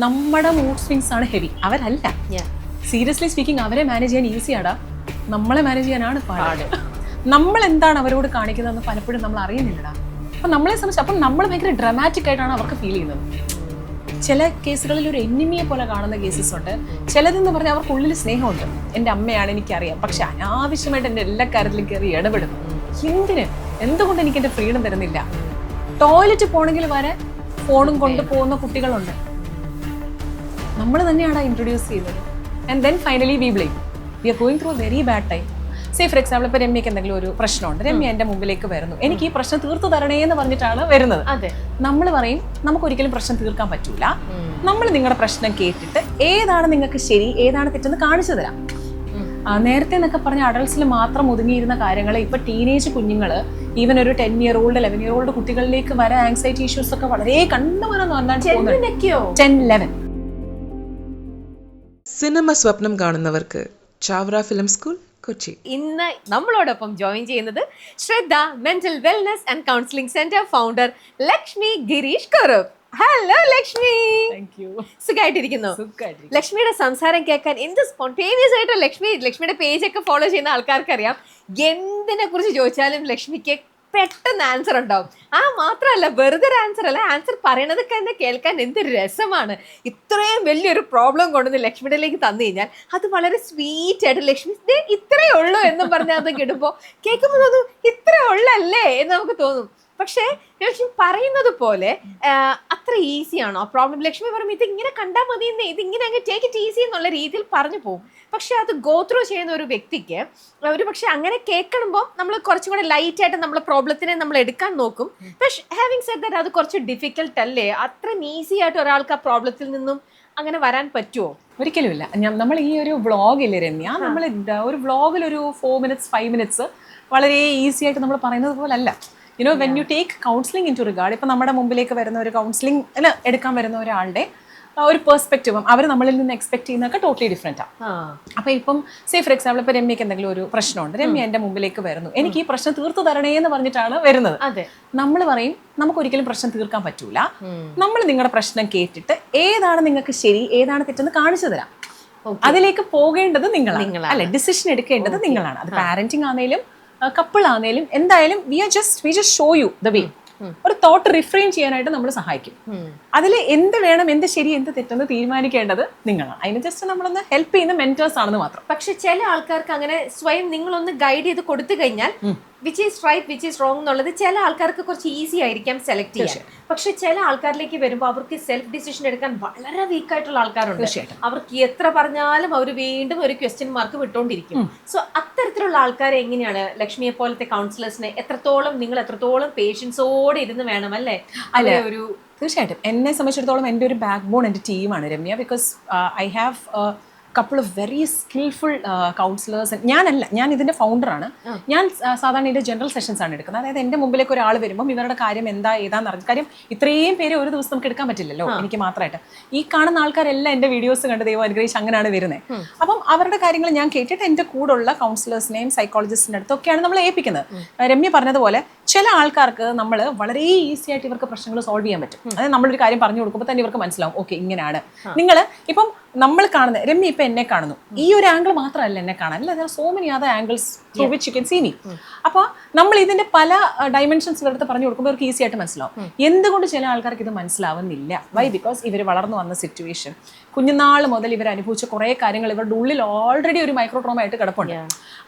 നമ്മുടെ mood swings ആണ് heavy, അവരല്ല. സീരിയസ്ലി സ്പീക്കിംഗ് അവരെ മാനേജ് ചെയ്യാൻ ഈസിയാടാ, നമ്മളെ മാനേജ് ചെയ്യാനാണ് പാട്. നമ്മൾ എന്താണ് അവരോട് കാണിക്കുന്നതെന്ന് പലപ്പോഴും നമ്മൾ അറിയുന്നില്ലടാ. അപ്പം നമ്മളെ സംബന്ധിച്ച് അപ്പം നമ്മൾ ഭയങ്കര ഡ്രമാറ്റിക് ആയിട്ടാണ് അവർക്ക് ഫീൽ ചെയ്യുന്നത്. ചില കേസുകളിൽ ഒരു എനിമിയെ പോലെ കാണുന്ന കേസസ് ഉണ്ട്. ചിലതെന്ന് പറഞ്ഞാൽ അവർക്കുള്ളിൽ സ്നേഹമുണ്ട്. എൻ്റെ അമ്മയാണ്, എനിക്കറിയാം, പക്ഷെ അനാവശ്യമായിട്ട് എൻ്റെ എല്ലാ കാര്യത്തിലും കയറി ഇടപെടും. എന്തുകൊണ്ട് എനിക്ക് എൻ്റെ ഫ്രീഡം തരുന്നില്ല? ടോയ്ലറ്റ് പോകണമെങ്കിൽ വരെ ഫോണും കൊണ്ടുപോകുന്ന കുട്ടികളുണ്ട്. നമ്മൾ തന്നെയാണ് ഇൻട്രൊഡ്യൂസ് ചെയ്യുന്നത്. And then finally we blame. We are going through a very bad time. Say for example, ഇപ്പോൾ രമ്യക്ക് എന്തെങ്കിലും ഒരു പ്രശ്നമുണ്ട്, രമ്യ എൻ്റെ മുമ്പിലേക്ക് വരുന്നു, എനിക്ക് ഈ പ്രശ്നം തീർത്തു തരണേ എന്ന് പറഞ്ഞിട്ടാണ് വരുന്നത്. നമ്മൾ പറയും നമുക്കൊരിക്കലും പ്രശ്നം തീർക്കാൻ പറ്റൂല, നമ്മൾ നിങ്ങളുടെ പ്രശ്നം കേട്ടിട്ട് ഏതാണ് നിങ്ങൾക്ക് ശരി ഏതാണ് തെറ്റെന്ന് കാണിച്ചു തരാം. നേരത്തെ എന്നൊക്കെ പറഞ്ഞ അഡൾട്ട്സിൽ മാത്രം ഒതുങ്ങിയിരുന്ന കാര്യങ്ങൾ ഇപ്പൊ ടീനേജ് കുഞ്ഞുങ്ങൾ, ഈവൻ ഒരു 10 year old 11 year old കുട്ടികളിലേക്ക് വരെ ആങ്സൈറ്റി ഇഷ്യൂസ് ഒക്കെ വളരെ കണ്ടുവരാന്ന് പറഞ്ഞാൽ 10-11. സിനിമ സ്വപ്നം കാണുന്നവർക്ക് ചാവറ ഫിലിം സ്കൂൾ കൊച്ചി. ഇന്ന് നമ്മളോടൊപ്പം ജോയിൻ ചെയ്യുന്നത് ശ്രദ്ധ mental wellness and counselling centre founder Lakshmi Girish Kurup. Hello Lakshmi. സുഖമായിട്ടിരിക്കുന്നു? ലക്ഷ്മിയുടെ സംസാരം കേൾക്കാൻ എന്ത് സ്പോണ്ടേനിയസ് ആയിട്ട് ലക്ഷ്മിയുടെ പേജ് ഒക്കെ ഫോളോ ചെയ്യുന്ന ആൾക്കാർക്ക് അറിയാം, എന്തിനെ കുറിച്ച് ചോദിച്ചാലും ലക്ഷ്മിക്ക് പെട്ടെന്ന് ആൻസർ ഉണ്ടാവും. മാത്രമല്ല, വെറുതെ ആൻസർ അല്ല, ആൻസർ പറയണതൊക്കെ തന്നെ കേൾക്കാൻ എന്ത് രസമാണ്. ഇത്രയും വലിയൊരു പ്രോബ്ലം കൊണ്ടുവന്ന് ലക്ഷ്മിയുടെയിലേക്ക് തന്നു കഴിഞ്ഞാൽ അത് വളരെ സ്വീറ്റ് ആയിട്ട് ലക്ഷ്മി ഇത്രയേ ഉള്ളൂ എന്നും പറഞ്ഞാൽ അത് കിടുമ്പോൾ കേൾക്കുമ്പോൾ തോന്നും ഇത്രയേ ഉള്ളല്ലേ എന്ന് നമുക്ക് തോന്നും. പക്ഷേ ലക്ഷ്മി പറയുന്നത് പോലെ അത്ര ഈസിയാണോ ആ പ്രോബ്ലം? ലക്ഷ്മി പറയുമ്പോൾ ഇതിങ്ങനെ കണ്ടാൽ മതി, ഇതിങ്ങനെ അങ്ങ് ടേക്ക് ഇറ്റ് ഈസി എന്നുള്ള രീതിയിൽ പറഞ്ഞു പോകും. പക്ഷെ അത് ഗോ ത്രൂ ചെയ്യുന്ന ഒരു വ്യക്തിക്ക് ഒരു പക്ഷെ അങ്ങനെ കേൾക്കുമ്പോൾ നമ്മൾ കുറച്ചും കൂടെ ലൈറ്റ് ആയിട്ട് നമ്മളെ പ്രോബ്ലത്തിനെ നമ്മൾ എടുക്കാൻ നോക്കും. പക്ഷെ ഹാവിങ് സെഡ് ദാറ്റ് അത് കുറച്ച് ഡിഫിക്കൽട്ട് അല്ലേ? അത്രയും ഈസി ആയിട്ട് ഒരാൾക്ക് ആ പ്രോബ്ലത്തിൽ നിന്നും അങ്ങനെ വരാൻ പറ്റുമോ? ഒരിക്കലുമില്ല. നമ്മൾ ഈ ഒരു വ്ളോഗില്ലേ രമ്യ, നമ്മൾ ഒരു വ്ളോഗിൽ ഒരു 4 minutes 5 minutes വളരെ ഈസി ആയിട്ട് നമ്മൾ പറയുന്നത് പോലെ അല്ല. When you take counselling in to regard, ഇപ്പം നമ്മുടെ മുമ്പിലേക്ക് വരുന്ന ഒരു കൗൺസിലിംഗ് എടുക്കാൻ വരുന്ന ഒരാളുടെ ഒരു പെർസ്പെക്റ്റീവും അവർ നമ്മളിൽ നിന്ന് എക്സ്പെക്ട് ചെയ്യുന്നതൊക്കെ ടോട്ടലി ഡിഫറെൻ്റ് ആണ്. അപ്പോൾ ഇപ്പം സേ ഫോർ എക്സാമ്പിൾ, ഇപ്പോൾ രമ്യക്ക് എന്തെങ്കിലും ഒരു പ്രശ്നമുണ്ട്, രമ്യ എൻ്റെ മുമ്പിലേക്ക് വരുന്നു, എനിക്ക് ഈ പ്രശ്നം തീർത്തു തരണേ എന്ന് പറഞ്ഞിട്ടാണ് വരുന്നത്. നമ്മൾ പറയും നമുക്കൊരിക്കലും പ്രശ്നം തീർക്കാൻ പറ്റൂല, നമ്മൾ നിങ്ങളുടെ പ്രശ്നം കേട്ടിട്ട് ഏതാണ് നിങ്ങൾക്ക് ശരി ഏതാണ് തെറ്റെന്ന് കാണിച്ചു തരാം. അതിലേക്ക് പോകേണ്ടത് നിങ്ങളാണ്, അല്ലെ? ഡിസിഷൻ എടുക്കേണ്ടത് നിങ്ങളാണ്. അത് പാരന്റിങ് ആണെങ്കിലും കപ്പിൾ ആണെങ്കിലും എന്തായാലും we just show you the way. ഒരു തോട്ട് റിഫ്രെയിൻ ചെയ്യാനായിട്ട് നമ്മൾ സഹായിക്കും. അതിൽ എന്ത് വേണം, എന്ത് ശരി എന്ത് തെറ്റെന്ന് തീരുമാനിക്കേണ്ടത് നിങ്ങളാണ്. അതിന് ജസ്റ്റ് നമ്മളൊന്ന് ഹെൽപ്പ് ചെയ്യുന്ന മെന്റേഴ്സ് ആണെന്ന് മാത്രം. പക്ഷെ ചില ആൾക്കാർക്ക് അങ്ങനെ സ്വയം നിങ്ങളൊന്ന് ഗൈഡ് ചെയ്ത് കൊടുത്തു കഴിഞ്ഞാൽ which is right which is wrong എന്നുള്ളത് ചില ആൾക്കാർക്ക് കുറച്ച് ഈസി ആയിരിക്കാം സെലക്ട് ചെയ്യാൻ. പക്ഷെ ചില ആൾക്കാരിലേക്ക് വരുമ്പോൾ അവർക്ക് സെൽഫ് ഡിസിഷൻ എടുക്കാൻ വളരെ വീക്ക് ആയിട്ടുള്ള ആൾക്കാരുണ്ട്. അവർക്ക് എത്ര പറഞ്ഞാലും അവർ വീണ്ടും ഒരു ക്വസ്റ്റ്യൻ മാർക്ക് വിട്ടുകൊണ്ടിരിക്കും. സോ അത്തരത്തിലുള്ള ആൾക്കാരെ എങ്ങനെയാണ് ലക്ഷ്മിയെ പോലത്തെ കൗൺസിലേഴ്സിനെ നിങ്ങൾ എത്രത്തോളം പേഷ്യൻസോടെ ഇരുന്ന് വേണം അല്ലേ? അല്ലെ? ഒരു തീർച്ചയായിട്ടും എന്നെ സംബന്ധിച്ചിടത്തോളം എൻ്റെ ഒരു ബാക്ക് ബോൺ എൻ്റെ ടീമാണ് Ramya. Because I have couple of very skillful counselors. ഞാൻ ഇതിന്റെ ഫൗണ്ടറാണ്. ഞാൻ സാധാരണ ഇതിന്റെ ജനറൽ സെഷൻസ് ആണ് എടുക്കുന്നത്. അതായത് എൻ്റെ മുമ്പിലേക്ക് ഒരാൾ വരുമ്പോൾ ഇവരുടെ കാര്യം ഏതാന്ന് അറിയാം. കാര്യം ഇത്രയും പേര് ഒരു ദിവസം നമുക്ക് എടുക്കാൻ പറ്റില്ലല്ലോ, എനിക്ക് മാത്രമായിട്ട്. ഈ കാണുന്ന ആൾക്കാരെല്ലാം എൻ്റെ വീഡിയോസ് കണ്ട് ദൈവം അനുഗ്രഹിച്ച് അങ്ങനെയാണ് വരുന്നത്. അപ്പം അവരുടെ കാര്യങ്ങൾ ഞാൻ കേട്ടിട്ട് എൻ്റെ കൂടെയുള്ള കൗൺസിലേഴ്സിനെയും സൈക്കോളജിസ്റ്റിൻ്റെ അടുത്തൊക്കെയാണ് നമ്മൾ ഏൽപ്പിക്കുന്നത്. രമ്യ പറഞ്ഞതുപോലെ ചില ആൾക്കാർക്ക് നമ്മൾ വളരെ ഈസി ആയിട്ട് ഇവർക്ക് പ്രശ്നങ്ങൾ സോൾവ് ചെയ്യാൻ പറ്റും. അതായത് നമ്മളൊരു കാര്യം പറഞ്ഞു കൊടുക്കുമ്പോൾ തന്നെ ഇവർക്ക് മനസ്സിലാവും, ഓക്കെ ഇങ്ങനെയാണ്. നിങ്ങൾ ഇപ്പം നമ്മൾ കാണുന്ന രമ്യ ഇപ്പം എന്നെ കാണുന്നു, ഈ ഒരു ആംഗിൾ മാത്രമല്ല എന്നെ കാണാൻ, അല്ല so many other angles through which you can see me. അപ്പോൾ നമ്മൾ ഇതിന്റെ പല ഡയമെൻഷൻസ് ഇവരുടെ പറഞ്ഞു കൊടുക്കുമ്പോൾ ഇവർക്ക് ഈസി ആയിട്ട് മനസ്സിലാവും. എന്തുകൊണ്ട് ചില ആൾക്കാർക്ക് ഇത് മനസ്സിലാവുന്നില്ല? വൈ? ബിക്കോസ് ഇവർ വളർന്നു വന്ന സിറ്റുവേഷൻ, കുഞ്ഞുനാൾ മുതൽ ഇവർ അനുഭവിച്ച കുറേ കാര്യങ്ങൾ ഇവരുടെ ഉള്ളിൽ ഓൾറെഡി ഒരു മൈക്രോട്രോമ ആയിട്ട് കിടപ്പുണ്ട്.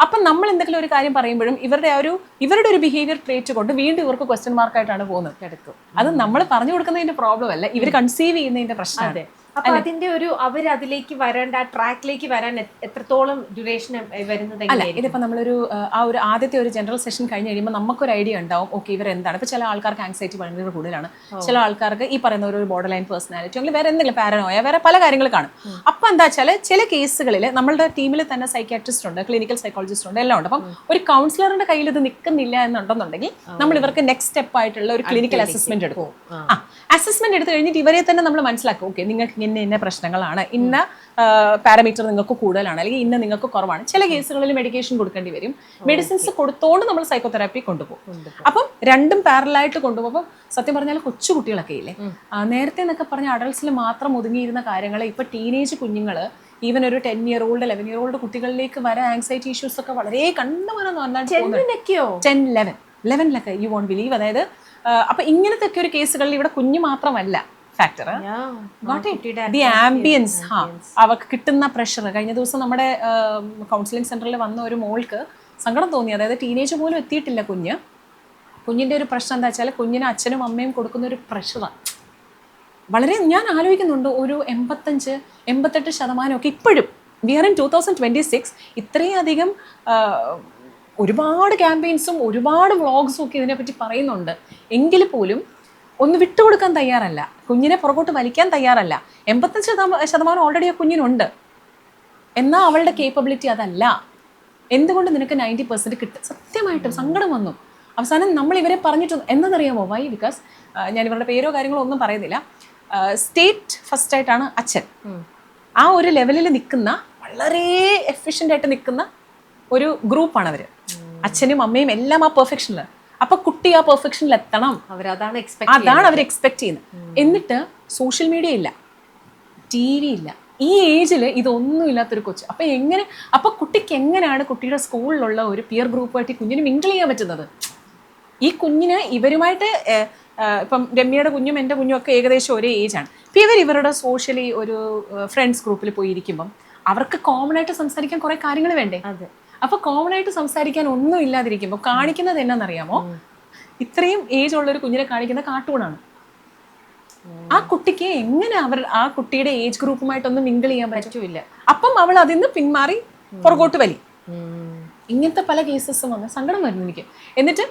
അപ്പം നമ്മൾ എന്തെങ്കിലും ഒരു കാര്യം പറയുമ്പോഴും ഇവരുടെ ഒരു ബിഹേവിയർ ട്രേറ്റ് കൊണ്ട് വീണ്ടും ഇവർക്ക് ക്വസ്റ്റ്യൻ മാർക്കായിട്ടാണ് പോകുന്നത്. അത് നമ്മൾ പറഞ്ഞു കൊടുക്കുന്നതിന്റെ പ്രോബ്ലം അല്ല, ഇവർ കൺസീവ് ചെയ്യുന്നതിന്റെ പ്രശ്നമാണ്. അപ്പൊ അതിന്റെ അവർ അതിലേക്ക് വരേണ്ട ട്രാക്കിലേക്ക് വരാൻ എത്രത്തോളം ഡ്യൂറേഷൻ വരുന്നത്? അല്ല, ഇതിപ്പോ നമ്മളൊരു ഒരു ആദ്യത്തെ ഒരു ജനറൽ സെഷൻ കഴിഞ്ഞ് കഴിയുമ്പോൾ നമുക്കൊരു ഐഡിയ ഉണ്ടാവും, ഓക്കെ ഇവർ എന്താണ്. ഇപ്പൊ ചില ആൾക്കാർക്ക് ആങ്സൈറ്റി ഭയങ്കര കൂടുതലാണ്, ചില ആൾക്കാർക്ക് ഈ പറയുന്ന ഒരു ബോർഡർ ലൈൻ പേഴ്സണാലിറ്റി അല്ലെങ്കിൽ വേറെ എന്തെങ്കിലും പാരനോയ വേറെ പല കാര്യങ്ങൾ കാണും. അപ്പൊ എന്താ വെച്ചാൽ ചില കേസുകളിൽ നമ്മളുടെ ടീമിൽ തന്നെ സൈക്യാട്രിസ്റ്റ് ഉണ്ട്, ക്ലിനിക്കൽ സൈക്കോളജിസ്റ്റ് ഉണ്ട്, എല്ലാം ഉണ്ട്. അപ്പം ഒരു കൗൺസിലറിന്റെ കയ്യിൽ ഇത് നിൽക്കുന്നില്ല എന്നുണ്ടെന്നുണ്ടെങ്കിൽ നമ്മൾ ഇവർക്ക് നെക്സ്റ്റ് സ്റ്റെപ്പ് ആയിട്ടുള്ള ഒരു ക്ലിനിക്കൽ അസസ്മെന്റ് എടുക്കും. അസസ്മെന്റ് എടുത്തു കഴിഞ്ഞിട്ട് ഇവരെ തന്നെ നമ്മൾ മനസ്സിലാക്കും, ഓക്കെ നിങ്ങൾക്ക് ഇന്ന പ്രശ്നങ്ങളാണ്, ഇന്ന പാരാമീറ്റർ നിങ്ങൾക്ക് കൂടുതലാണ് അല്ലെങ്കിൽ നിങ്ങൾക്ക് കുറവാണ്. ചില കേസുകളിൽ മെഡിക്കേഷൻ കൊടുക്കേണ്ടി വരും. മെഡിസിൻസ് കൊടുത്തോണ്ട് നമ്മൾ സൈക്കോതെറാപ്പി കൊണ്ടുപോകും. അപ്പം രണ്ടും പാരലായിട്ട് കൊണ്ടുപോകുമ്പോൾ സത്യം പറഞ്ഞാൽ കൊച്ചു കുട്ടികളൊക്കെ ഇല്ലേ, നേരത്തെ എന്നൊക്കെ പറഞ്ഞ അഡൾട്ട്സിൽ മാത്രം ഒതുങ്ങിയിരുന്ന കാര്യങ്ങൾ ഇപ്പൊ ടീനേജ് കുഞ്ഞുങ്ങൾ, ഈവൻ ഒരു 10-year-old 11-year-old കുട്ടികളിലേക്ക് വരെ ആങ്സൈറ്റി ഇഷ്യൂസ് ഒക്കെ വളരെ കണ്ടുവരാന്ന് പറഞ്ഞാൽ 10-11 യു വോണ്ട് ബിലീവ്. അതായത് അപ്പൊ ഇങ്ങനത്തെ ഒക്കെ ഒരു കേസുകളിൽ ഇവിടെ കുഞ്ഞു മാത്രമല്ല ഫാക്ടർ, ദി ആംബിയൻസ്, അവർക്ക് കിട്ടുന്ന പ്രഷർ. കഴിഞ്ഞ ദിവസം നമ്മുടെ കൗൺസിലിംഗ് സെന്ററിൽ വന്ന ഒരു മോൾക്ക് സങ്കടം തോന്നി. അതായത് ടീനേജ് പോലും എത്തിയിട്ടില്ല കുഞ്ഞിന്റെ ഒരു പ്രശ്നം എന്താ വെച്ചാൽ കുഞ്ഞിന് അച്ഛനും അമ്മയും കൊടുക്കുന്ന ഒരു പ്രഷറാണ്. വളരെ ഞാൻ ആലോചിക്കുന്നുണ്ട്, ഒരു 85-88% ഇപ്പോഴും വി ആർ ഇൻ 2026 ഇത്രയും അധികം ഒരുപാട് ക്യാമ്പയിൻസും ഒരുപാട് വ്ളോഗ്സും ഒക്കെ ഇതിനെപ്പറ്റി പറയുന്നുണ്ട്. എങ്കിൽ പോലും ഒന്ന് വിട്ടുകൊടുക്കാൻ തയ്യാറല്ല, കുഞ്ഞിനെ പുറകോട്ട് വലിക്കാൻ തയ്യാറല്ല. 85% ഓൾറെഡി ആ കുഞ്ഞിനുണ്ട്, എന്നാൽ അവളുടെ കേപ്പബിലിറ്റി അതല്ല. എന്തുകൊണ്ട് നിനക്ക് 90% കിട്ടും? സത്യമായിട്ടും സങ്കടം വന്നു. അവസാനം നമ്മൾ ഇവരെ പറഞ്ഞിട്ട് എന്നറിയാമോ വൈ? ബിക്കോസ് ഞാൻ ഇവരുടെ പേരോ കാര്യങ്ങളോ ഒന്നും പറയുന്നില്ല. സ്റ്റേറ്റ് ഫസ്റ്റ് ആയിട്ടാണ് അച്ഛൻ. ആ ഒരു ലെവലിൽ നിൽക്കുന്ന, വളരെ എഫിഷ്യൻ്റ് ആയിട്ട് നിൽക്കുന്ന ഒരു ഗ്രൂപ്പാണ് അവര്. അച്ഛനും അമ്മയും എല്ലാം ആ പെർഫെക്ഷനിൽ. അപ്പൊ കുട്ടി ആ പെർഫെക്ഷനിൽ എത്തണം, അതാണ് അവർ എക്സ്പെക്ട് ചെയ്യുന്നത്. എന്നിട്ട് സോഷ്യൽ മീഡിയ ഇല്ല, TV ഇല്ല. ഈ ഏജിൽ ഇതൊന്നും ഇല്ലാത്തൊരു കൊച്ച്. അപ്പൊ കുട്ടിക്ക് എങ്ങനെയാണ് കുട്ടിയുടെ സ്കൂളിലുള്ള ഒരു പിയർ ഗ്രൂപ്പുമായിട്ട് കുഞ്ഞിന് മിങ്കിൾ ചെയ്യാൻ പറ്റുന്നത്? ഈ കുഞ്ഞിന് ഇവരുമായിട്ട് ഇപ്പം രമ്യയുടെ കുഞ്ഞും എൻ്റെ കുഞ്ഞും ഒക്കെ ഏകദേശം ഒരേ ഏജാണ്. ഇപ്പം ഇവരുടെ സോഷ്യലി ഒരു ഫ്രണ്ട്സ് ഗ്രൂപ്പിൽ പോയിരിക്കുമ്പം അവർക്ക് കോമൺ ആയിട്ട് സംസാരിക്കാൻ കുറെ കാര്യങ്ങൾ വേണ്ടേ? അപ്പൊ കോമൺ ആയിട്ട് സംസാരിക്കാൻ ഒന്നും ഇല്ലാതിരിക്കുമ്പോൾ കാണിക്കുന്നത് എന്നാണെന്നറിയാമോ? ഇത്രയും ഏജ് ഉള്ള ഒരു കുഞ്ഞിനെ കാണിക്കുന്ന കാർട്ടൂണാണ്. ആ കുട്ടിക്ക് എങ്ങനെ ആ കുട്ടിയുടെ ഏജ് ഗ്രൂപ്പുമായിട്ടൊന്നും മിങ്കിൾ ചെയ്യാൻ പറ്റൂല. അപ്പം അവൾ അതിൽ നിന്ന് പിന്മാറി പുറകോട്ട് വലി. ഇങ്ങനത്തെ പല കേസസും വന്ന് സങ്കടം വരുന്നു എനിക്ക്. എന്നിട്ട്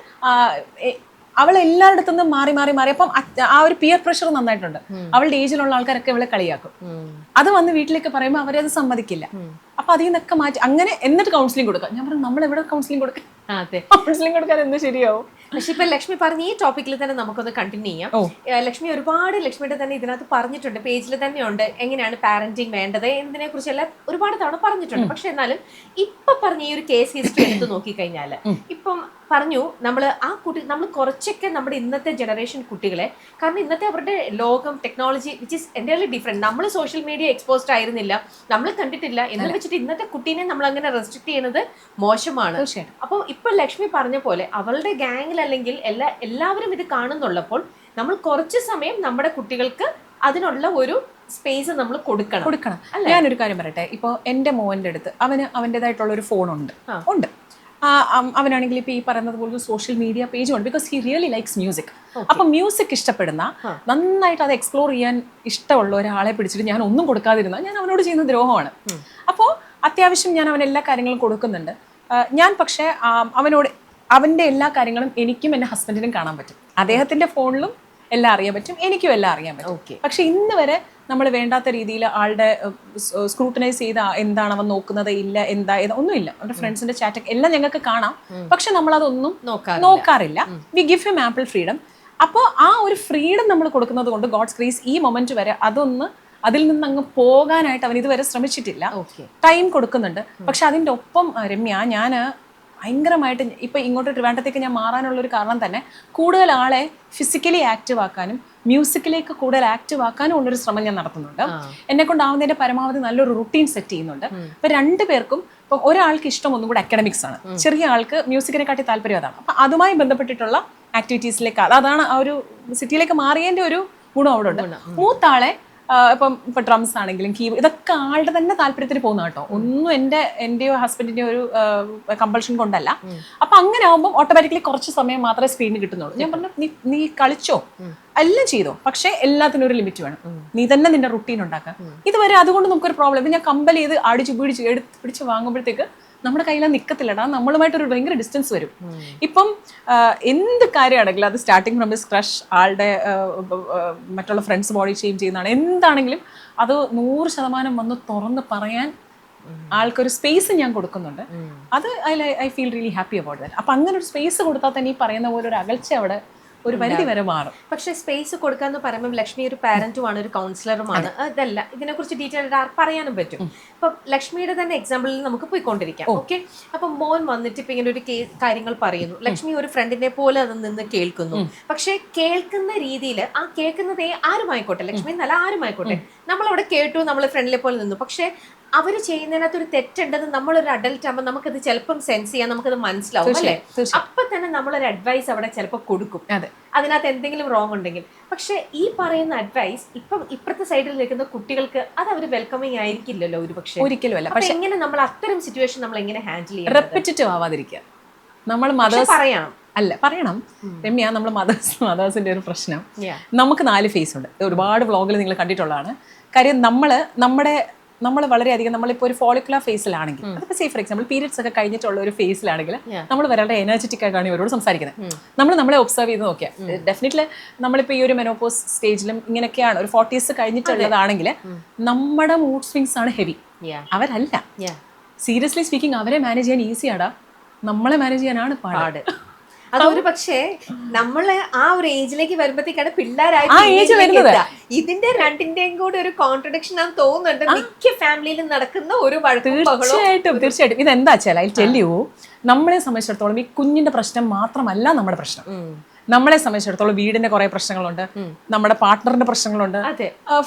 അവൾ എല്ലായിടത്തു നിന്നും മാറി. അപ്പം ആ ഒരു പിയർ പ്രഷർ നന്നായിട്ടുണ്ട്. അവളുടെ ഏജിലുള്ള ആൾക്കാരൊക്കെ അവളെ കളിയാക്കും. അത് വന്ന് വീട്ടിലേക്ക് പറയുമ്പോൾ അവരത് സമ്മതിക്കില്ല. അപ്പൊ അതിൽ നിന്നൊക്കെ മാറ്റി അങ്ങനെ എന്നിട്ട് കൗൺസിലിംഗ് കൊടുക്കാം. ഞാൻ പറഞ്ഞു, നമ്മൾ എവിടെ കൗൺസിലിംഗ് കൊടുക്കാം? കൗൺസിലിംഗ് കൊടുക്കാൻ എന്ത് ശരിയാവും? പക്ഷെ ഇപ്പൊ ലക്ഷ്മി പറഞ്ഞ ഈ ടോപ്പിക്കിൽ തന്നെ നമുക്കൊന്ന് കണ്ടിന്യൂ ചെയ്യാം. ലക്ഷ്മി ലക്ഷ്മിയുടെ തന്നെ ഇതിനകത്ത് പറഞ്ഞിട്ടുണ്ട്, പേജിൽ തന്നെ ഉണ്ട്, എങ്ങനെയാണ് പാരന്റിങ് വേണ്ടത് എന്നതിനെ കുറിച്ചെല്ലാം ഒരുപാട് തവണ പറഞ്ഞിട്ടുണ്ട്. പക്ഷെ എന്നാലും ഇപ്പൊ പറഞ്ഞ ഈ ഒരു കേസ് ഹിസ്റ്ററി എടുത്ത് നോക്കിക്കഴിഞ്ഞാല് ഇപ്പം പറഞ്ഞു നമ്മൾ കുറച്ചൊക്കെ നമ്മുടെ ഇന്നത്തെ ജനറേഷൻ കുട്ടികളെ, കാരണം ഇന്നത്തെ അവരുടെ ലോകം technology which is entirely different. നമ്മൾ സോഷ്യൽ മീഡിയ എക്സ്പോസ്ഡ് ആയിരുന്നില്ല, നമ്മൾ കണ്ടിട്ടില്ല എന്ന് വെച്ചിട്ട് ഇന്നത്തെ കുട്ടീനെ നമ്മൾ അങ്ങനെ റെസ്ട്രിക്ട് ചെയ്യുന്നത് മോശമാണ്. അപ്പോൾ ഇപ്പൊ ലക്ഷ്മി പറഞ്ഞ പോലെ അവളുടെ ഗാങ്ങിൽ അല്ലെങ്കിൽ എല്ലാവരും ഇത് കാണുന്നുള്ളപ്പോൾ നമ്മൾ കുറച്ച് സമയം നമ്മുടെ കുട്ടികൾക്ക് അതിനുള്ള ഒരു സ്പേസ് നമ്മൾ കൊടുക്കണം. ഞാനൊരു കാര്യം പറയട്ടെ. ഇപ്പോൾ എൻ്റെ മോൻ്റെ അടുത്ത് അവൻ്റെതായിട്ടുള്ള ഒരു ഫോണുണ്ട്. അവനാണെങ്കിൽ ഇപ്പൊ ഈ പറയുന്നത് പോലെ സോഷ്യൽ മീഡിയ പേജും ഉണ്ട്. Because he really likes music. അപ്പൊ മ്യൂസിക് ഇഷ്ടപ്പെടുന്ന, നന്നായിട്ട് അത് എക്സ്പ്ലോർ ചെയ്യാൻ ഇഷ്ടമുള്ള ഒരാളെ പിടിച്ചിട്ട് ഞാൻ ഒന്നും കൊടുക്കാതിരുന്ന ഞാൻ അവനോട് ചെയ്യുന്ന ദ്രോഹമാണ്. അപ്പോൾ അത്യാവശ്യം ഞാൻ അവൻ എല്ലാ കാര്യങ്ങളും കൊടുക്കുന്നുണ്ട്. ഞാൻ പക്ഷേ അവൻ്റെ എല്ലാ കാര്യങ്ങളും എനിക്കും എൻ്റെ ഹസ്ബൻഡിനും കാണാൻ പറ്റും. അദ്ദേഹത്തിന്റെ ഫോണിലും എല്ലാം അറിയാൻ പറ്റും, എനിക്കും എല്ലാം അറിയാൻ പറ്റും. പക്ഷെ ഇന്ന് വരെ നമ്മൾ വേണ്ടാത്ത രീതിയിൽ ആളുടെ സ്ക്രൂട്ടനൈസ് ചെയ്ത എന്താണ് അവൻ നോക്കുന്നത്, ഇല്ല എന്താ ഒന്നുമില്ല. അവരുടെ ഫ്രണ്ട്സിന്റെ ചാറ്റ് എല്ലാം ഞങ്ങൾക്ക് കാണാം, പക്ഷെ നമ്മളതൊന്നും നോക്കാറില്ല. We give him ample freedom. അപ്പോൾ ആ ഒരു ഫ്രീഡം നമ്മൾ കൊടുക്കുന്നത് കൊണ്ട് ഗോഡ്സ് ഗ്രേസ് ഈ മൊമെന്റ് വരെ അതിൽ നിന്ന് അങ്ങ് പോകാനായിട്ട് അവൻ ഇതുവരെ ശ്രമിച്ചിട്ടില്ല. ടൈം കൊടുക്കുന്നുണ്ട്. പക്ഷെ അതിൻ്റെ ഒപ്പം രമ്യ, ഞാൻ ഭയങ്കരമായിട്ട് ഇപ്പൊ ഇങ്ങോട്ട് ട്രിവാൻഡ്രത്തേക്ക് ഞാൻ മാറാനുള്ളൊരു കാരണം തന്നെ കൂടുതൽ ആളെ ഫിസിക്കലി ആക്റ്റീവ് ആക്കാനും മ്യൂസിക്കിലേക്ക് കൂടുതൽ ആക്റ്റീവ് ആക്കാനും ഉള്ളൊരു ശ്രമം ഞാൻ നടത്തുന്നുണ്ട്. എന്നെ കൊണ്ടാവുന്നതിന്റെ പരമാവധി നല്ലൊരു റുട്ടീൻ സെറ്റ് ചെയ്യുന്നുണ്ട്. ഇപ്പൊ രണ്ടുപേർക്കും, ഇപ്പം ഒരാൾക്ക് ഇഷ്ടം ഒന്നും കൂടെ അക്കാഡമിക്സ് ആണ്, ചെറിയ ആൾക്ക് മ്യൂസിക്കിനെക്കാട്ടി താല്പര്യം അതാണ്. അപ്പൊ അതുമായി ബന്ധപ്പെട്ടിട്ടുള്ള ആക്ടിവിറ്റീസിലേക്ക്, അതാണ് ആ ഒരു സിറ്റിയിലേക്ക് മാറിയതിന്റെ ഒരു ഗുണം അവിടെ ഉണ്ട്. മൂത്താളെ ഇപ്പൊ ഡ്രംസ് ആണെങ്കിലും കീബോർഡ്, ഇതൊക്കെ ആളുടെ തന്നെ താല്പര്യത്തിന് പോകുന്ന കേട്ടോ, ഒന്നും എന്റെയോ ഹസ്ബൻഡിന്റെയോ ഒരു കമ്പൾഷൻ കൊണ്ടല്ല. അപ്പൊ അങ്ങനെ ആവുമ്പോൾ ഓട്ടോമാറ്റിക്കലി കുറച്ച് സമയം മാത്രമേ സ്ക്രീനിന് കിട്ടുന്നുള്ളൂ. ഞാൻ പറഞ്ഞു, നീ കളിച്ചോ, എല്ലാം ചെയ്തോ, പക്ഷെ എല്ലാത്തിനും ഒരു ലിമിറ്റ് വേണം. നീ തന്നെ നിന്റെ റുട്ടീൻ ഉണ്ടാക്കാം. ഇതുവരെ അതുകൊണ്ട് നമുക്കൊരു പ്രോബ്ലം. ഞാൻ കമ്പൽ ചെയ്ത് അടിച്ചു പിടിച്ച് വാങ്ങുമ്പോഴത്തേക്ക് നമ്മുടെ കയ്യിൽ നിൽക്കത്തില്ലടാ, നമ്മളുമായിട്ടൊരു ഭയങ്കര ഡിസ്റ്റൻസ് വരും. ഇപ്പം എന്ത് കാര്യമാണെങ്കിലും അത് സ്റ്റാർട്ടിങ് ഫ്രം ഹിസ് ക്രഷ്, ആളുടെ മറ്റുള്ള ഫ്രണ്ട്സ് ബോഡി ഷെയിം ചെയ്യുന്നതാണ്, എന്താണെങ്കിലും അത് 100% വന്ന് തുറന്ന് പറയാൻ ആൾക്കൊരു സ്പേസ് ഞാൻ കൊടുക്കുന്നുണ്ട്. അത് I feel really happy about that. അപ്പം അങ്ങനെ ഒരു സ്പേസ് കൊടുത്താൽ തന്നെ ഈ പറയുന്ന പോലെ ഒരു അകൽച്ച അവിടെ ഒരു പരിധി വരെ മാറും. പക്ഷെ സ്പേസ് കൊടുക്കാന്ന് പറയുമ്പോൾ ലക്ഷ്മി ഒരു പാരന്റുമാണ്, ഒരു കൗൺസിലറുമാണ്. അതല്ല, ഇതിനെക്കുറിച്ച് ഡീറ്റെയിൽ പറയാനും പറ്റും. ഇപ്പൊ ലക്ഷ്മിയുടെ തന്നെ എക്സാമ്പിളിൽ നമുക്ക് പോയിക്കൊണ്ടിരിക്കാം. ഓക്കെ, അപ്പൊ മോൻ വന്നിട്ട് ഇപ്പൊ ഇങ്ങനെ ഒരു കാര്യങ്ങൾ പറയുന്നു, ലക്ഷ്മി ഒരു ഫ്രണ്ടിനെ പോലെ അത് നിന്ന് കേൾക്കുന്നു. പക്ഷെ കേൾക്കുന്ന രീതിയിൽ ആ കേൾക്കുന്നതേ ആരുമായിക്കോട്ടെ, ലക്ഷ്മി എന്നല്ല ആരുമായിക്കോട്ടെ, നമ്മളവിടെ കേട്ടു, നമ്മൾ ഫ്രണ്ടിലെ പോലെ നിന്നു. പക്ഷെ അവർ ചെയ്യുന്നതിനകത്ത് ഒരു തെറ്റുണ്ടെന്ന് നമ്മളൊരു അഡൽട്ട് ആകുമ്പോൾ നമുക്കത് ചിലപ്പം സെൻസ് ചെയ്യാം, നമുക്കത് മനസ്സിലാവും അല്ലേ? അപ്പൊ തന്നെ നമ്മളൊരു അഡ്വൈസ് അവിടെ ചിലപ്പോൾ കൊടുക്കും, അതിനകത്ത് എന്തെങ്കിലും റോങ് ഉണ്ടെങ്കിൽ. പക്ഷെ ഈ പറയുന്ന അഡ്വൈസ് ഇപ്പുറത്തെ സൈഡിൽ നിൽക്കുന്ന കുട്ടികൾക്ക് അത് അവർ വെൽക്കമിങ് ആയിരിക്കില്ലല്ലോ ഒരു പക്ഷേ. ഒരിക്കലും അല്ല. പക്ഷെ എങ്ങനെ നമ്മൾ അത്തരം സിറ്റുവേഷൻ നമ്മൾ എങ്ങനെ ഹാൻഡിൽ ചെയ്യാം? റെപ്പിറ്റേറ്റീവ് ആവാതിരിക്കുക. നമ്മൾ മദേഴ്സ് പറയണം രമ്യ, നമ്മൾ മദേഴ്സിന്റെ ഒരു പ്രശ്നം, നമുക്ക് 4 ഫേസ് ഉണ്ട്. ഒരുപാട് വ്ളോഗിൽ നിങ്ങൾ കണ്ടിട്ടുള്ളതാണ് കാര്യം. നമ്മൾ വളരെയധികം നമ്മളിപ്പോൾ ഒരു ഫോളിക്കുലർ ഫേസിലാണെങ്കിൽ, അതിപ്പോൾ സേ ഫോർ എക്സാമ്പിൾ പീരിയഡ്സ് ഒക്കെ കഴിഞ്ഞിട്ടുള്ള ഒരു ഫേസിലാണെങ്കിൽ നമ്മൾ വളരെ എനർജറ്റിക് ആയിട്ടാണ് ഇവരോട് സംസാരിക്കുന്നത്. നമ്മളെ ഒബ്സർവ് ചെയ്ത് നോക്കിയാൽ ഡെഫിനറ്റ്ലി നമ്മളിപ്പോൾ ഈ ഒരു മെനോപോസ് സ്റ്റേജിലും ഇങ്ങനെയൊക്കെയാണ്, ഒരു 40s കഴിഞ്ഞിട്ടുള്ളതാണെങ്കിൽ നമ്മുടെ മൂഡ് സ്വിങ്സ് ആണ് ഹെവി. അവരല്ല. സീരിയസ്ലി സ്പീക്കിംഗ് അവരെ മാനേജ് ചെയ്യാൻ ഈസിയാടാ, നമ്മളെ മാനേജ് ചെയ്യാനാണ് പാട്. അതൊരു പക്ഷേ നമ്മള് ആ ഒരു ഏജിലേക്ക് വരുമ്പോഴത്തേക്കാണ് പിള്ളേരായി ഇതിന്റെ രണ്ടിന്റെയും കൂടെ ഒരു കോൺട്രഡിക്ഷൻ ആണെന്ന് തോന്നുന്നുണ്ട് മിക്ക ഫാമിലിയിലും നടക്കുന്ന ഒരു തീർച്ചയായിട്ടും. ഇതെന്താ വെച്ചാൽ ഐ ടെൽ യു, നമ്മളെ സംബന്ധിച്ചിടത്തോളം ഈ കുഞ്ഞിന്റെ പ്രശ്നം മാത്രമല്ല നമ്മുടെ പ്രശ്നം. നമ്മളെ സംബന്ധിച്ചിടത്തോളം വീടിന്റെ കുറെ പ്രശ്നങ്ങളുണ്ട്, നമ്മുടെ പാർട്ട്ണറിന്റെ പ്രശ്നങ്ങളുണ്ട്,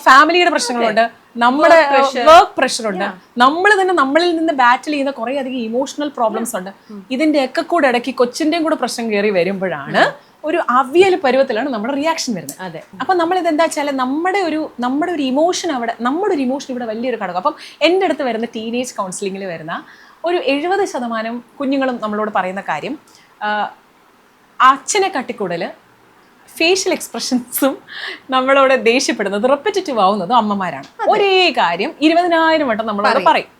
ഫാമിലിയുടെ പ്രശ്നങ്ങളുണ്ട്, നമ്മുടെ വർക്ക് പ്രഷറുണ്ട്, നമ്മൾ തന്നെ നമ്മളിൽ നിന്ന് ബാറ്റിൽ ചെയ്യുന്ന കുറെ അധികം ഇമോഷണൽ പ്രോബ്ലംസ് ഉണ്ട്. ഇതിന്റെ ഒക്കെ കൂടെ ഇടയ്ക്ക് കൊച്ചിന്റെയും കൂടെ പ്രശ്നം കയറി വരുമ്പോഴാണ് ഒരു അവിയൽ പരുവത്തിലാണ് നമ്മുടെ റിയാക്ഷൻ വരുന്നത്. അപ്പൊ നമ്മൾ ഇതെന്താ വെച്ചാൽ നമ്മുടെ ഒരു ഇമോഷൻ ഇവിടെ വലിയൊരു ഘടകം. അപ്പം എൻ്റെ അടുത്ത് വരുന്ന ടീനേജ് കൗൺസിലിങ്ങിൽ വരുന്ന ഒരു 70% കുഞ്ഞുങ്ങളും നമ്മളോട് പറയുന്ന കാര്യം, അച്ഛനെ കട്ടിക്കൂടല് ഫേഷ്യൽ എക്സ്പ്രഷൻസും നമ്മളോട് ദേഷ്യപ്പെടുന്നത് റെപ്പിറ്റേറ്റീവ് ആവുന്നതും അമ്മമാരാണ്. ഒരേ കാര്യം 20,000 വട്ടം നമ്മളോട് പറയും.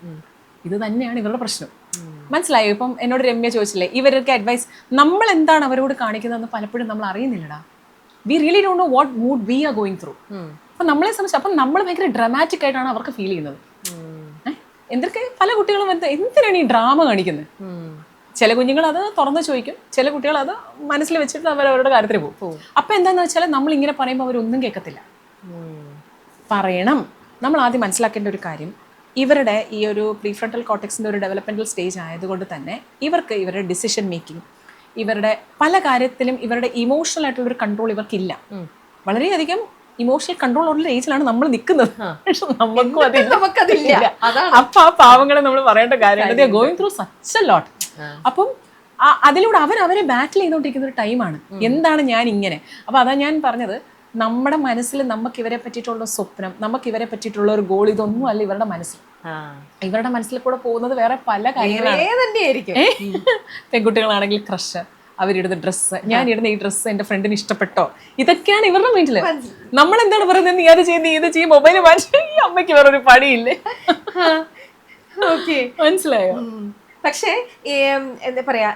ഇത് തന്നെയാണ് ഇവരുടെ പ്രശ്നം. മനസ്സിലായോ? ഇപ്പം എന്നോട് രമ്യ ചോദിച്ചില്ലേ, ഇവരൊക്കെ അഡ്വൈസ് നമ്മൾ എന്താണ് അവരോട് കാണിക്കുന്നതെന്ന് പലപ്പോഴും നമ്മൾ അറിയുന്നില്ലടാ. We really don't know what mood we are going through. അപ്പം നമ്മളെ സംബന്ധിച്ച് അപ്പം നമ്മൾ ഭയങ്കര ഡ്രാമാറ്റിക് ആയിട്ടാണ് അവർക്ക് ഫീൽ ചെയ്യുന്നത്. എന്തൊക്കെ പല കുട്ടികളും എന്തിനാണ് ഈ ഡ്രാമ കാണിക്കുന്നത്? ചില കുഞ്ഞുങ്ങൾ അത് തുറന്ന് ചോദിക്കും, ചില കുട്ടികൾ അത് മനസ്സിൽ വെച്ചിട്ട് അവരവരുടെ കാര്യത്തിൽ പോകും. അപ്പം എന്താണെന്ന് വെച്ചാൽ നമ്മൾ ഇങ്ങനെ പറയുമ്പോൾ അവരൊന്നും കേൾക്കത്തില്ല. പറയണം. നമ്മൾ ആദ്യം മനസ്സിലാക്കേണ്ട ഒരു കാര്യം, ഇവരുടെ ഈ ഒരു പ്രീഫ്രണ്ടൽ കോർട്ടെക്സിൻ്റെ ഒരു ഡെവലപ്മെൻറ്റൽ സ്റ്റേജ് ആയതുകൊണ്ട് തന്നെ ഇവർക്ക് ഇവരുടെ ഡിസിഷൻ മേക്കിംഗ്, ഇവരുടെ പല കാര്യത്തിലും ഇവരുടെ ഇമോഷണൽ ആയിട്ടുള്ളൊരു കൺട്രോൾ ഇവർക്കില്ല. വളരെയധികം ഇമോഷണൽ കൺട്രോൾ ഉള്ള ഏജിലാണ് നമ്മൾ നിൽക്കുന്നത്. നമുക്കതില്ല. അപ്പൊ ആ പാവങ്ങളെ നമ്മൾ പറയേണ്ട കാര്യം going through such a lot. അപ്പം അതിലൂടെ അവരെ ബാറ്റിൽ ചെയ്തുകൊണ്ടിരിക്കുന്ന ഒരു ടൈമാണ്. എന്താണ് ഞാൻ ഇങ്ങനെ? അപ്പൊ അതാ ഞാൻ പറഞ്ഞത്, നമ്മുടെ മനസ്സിൽ നമുക്ക് ഇവരെ പറ്റിയിട്ടുള്ള സ്വപ്നം, നമുക്ക് ഇവരെ പറ്റിയിട്ടുള്ള ഒരു ഗോൾ, ഇതൊന്നും അല്ല ഇവരുടെ മനസ്സിൽ. ഇവരുടെ മനസ്സിൽ കൂടെ പോകുന്നത് വേറെ പല കാര്യങ്ങളാണ്. പെൺകുട്ടികളാണെങ്കിൽ ക്രഷ്, അവരിടുന്ന ഡ്രസ്സ്, ഞാൻ ഇടുന്ന ഈ ഡ്രസ്സ് എന്റെ ഫ്രണ്ടിന് ഇഷ്ടപ്പെട്ടോ, ഇതൊക്കെയാണ് ഇവരുടെ മൈൻഡില്. നമ്മളെന്താണ് പറയുന്നത്, നീ അത് ചെയ്ത് ഇത് ചെയ്യും, മൊബൈൽ വാങ്ങിച്ചു, ഈ അമ്മയ്ക്ക് വേറൊരു പണിയില്ലേ? മനസ്സിലായോ? പക്ഷേ എന്താ പറയാ,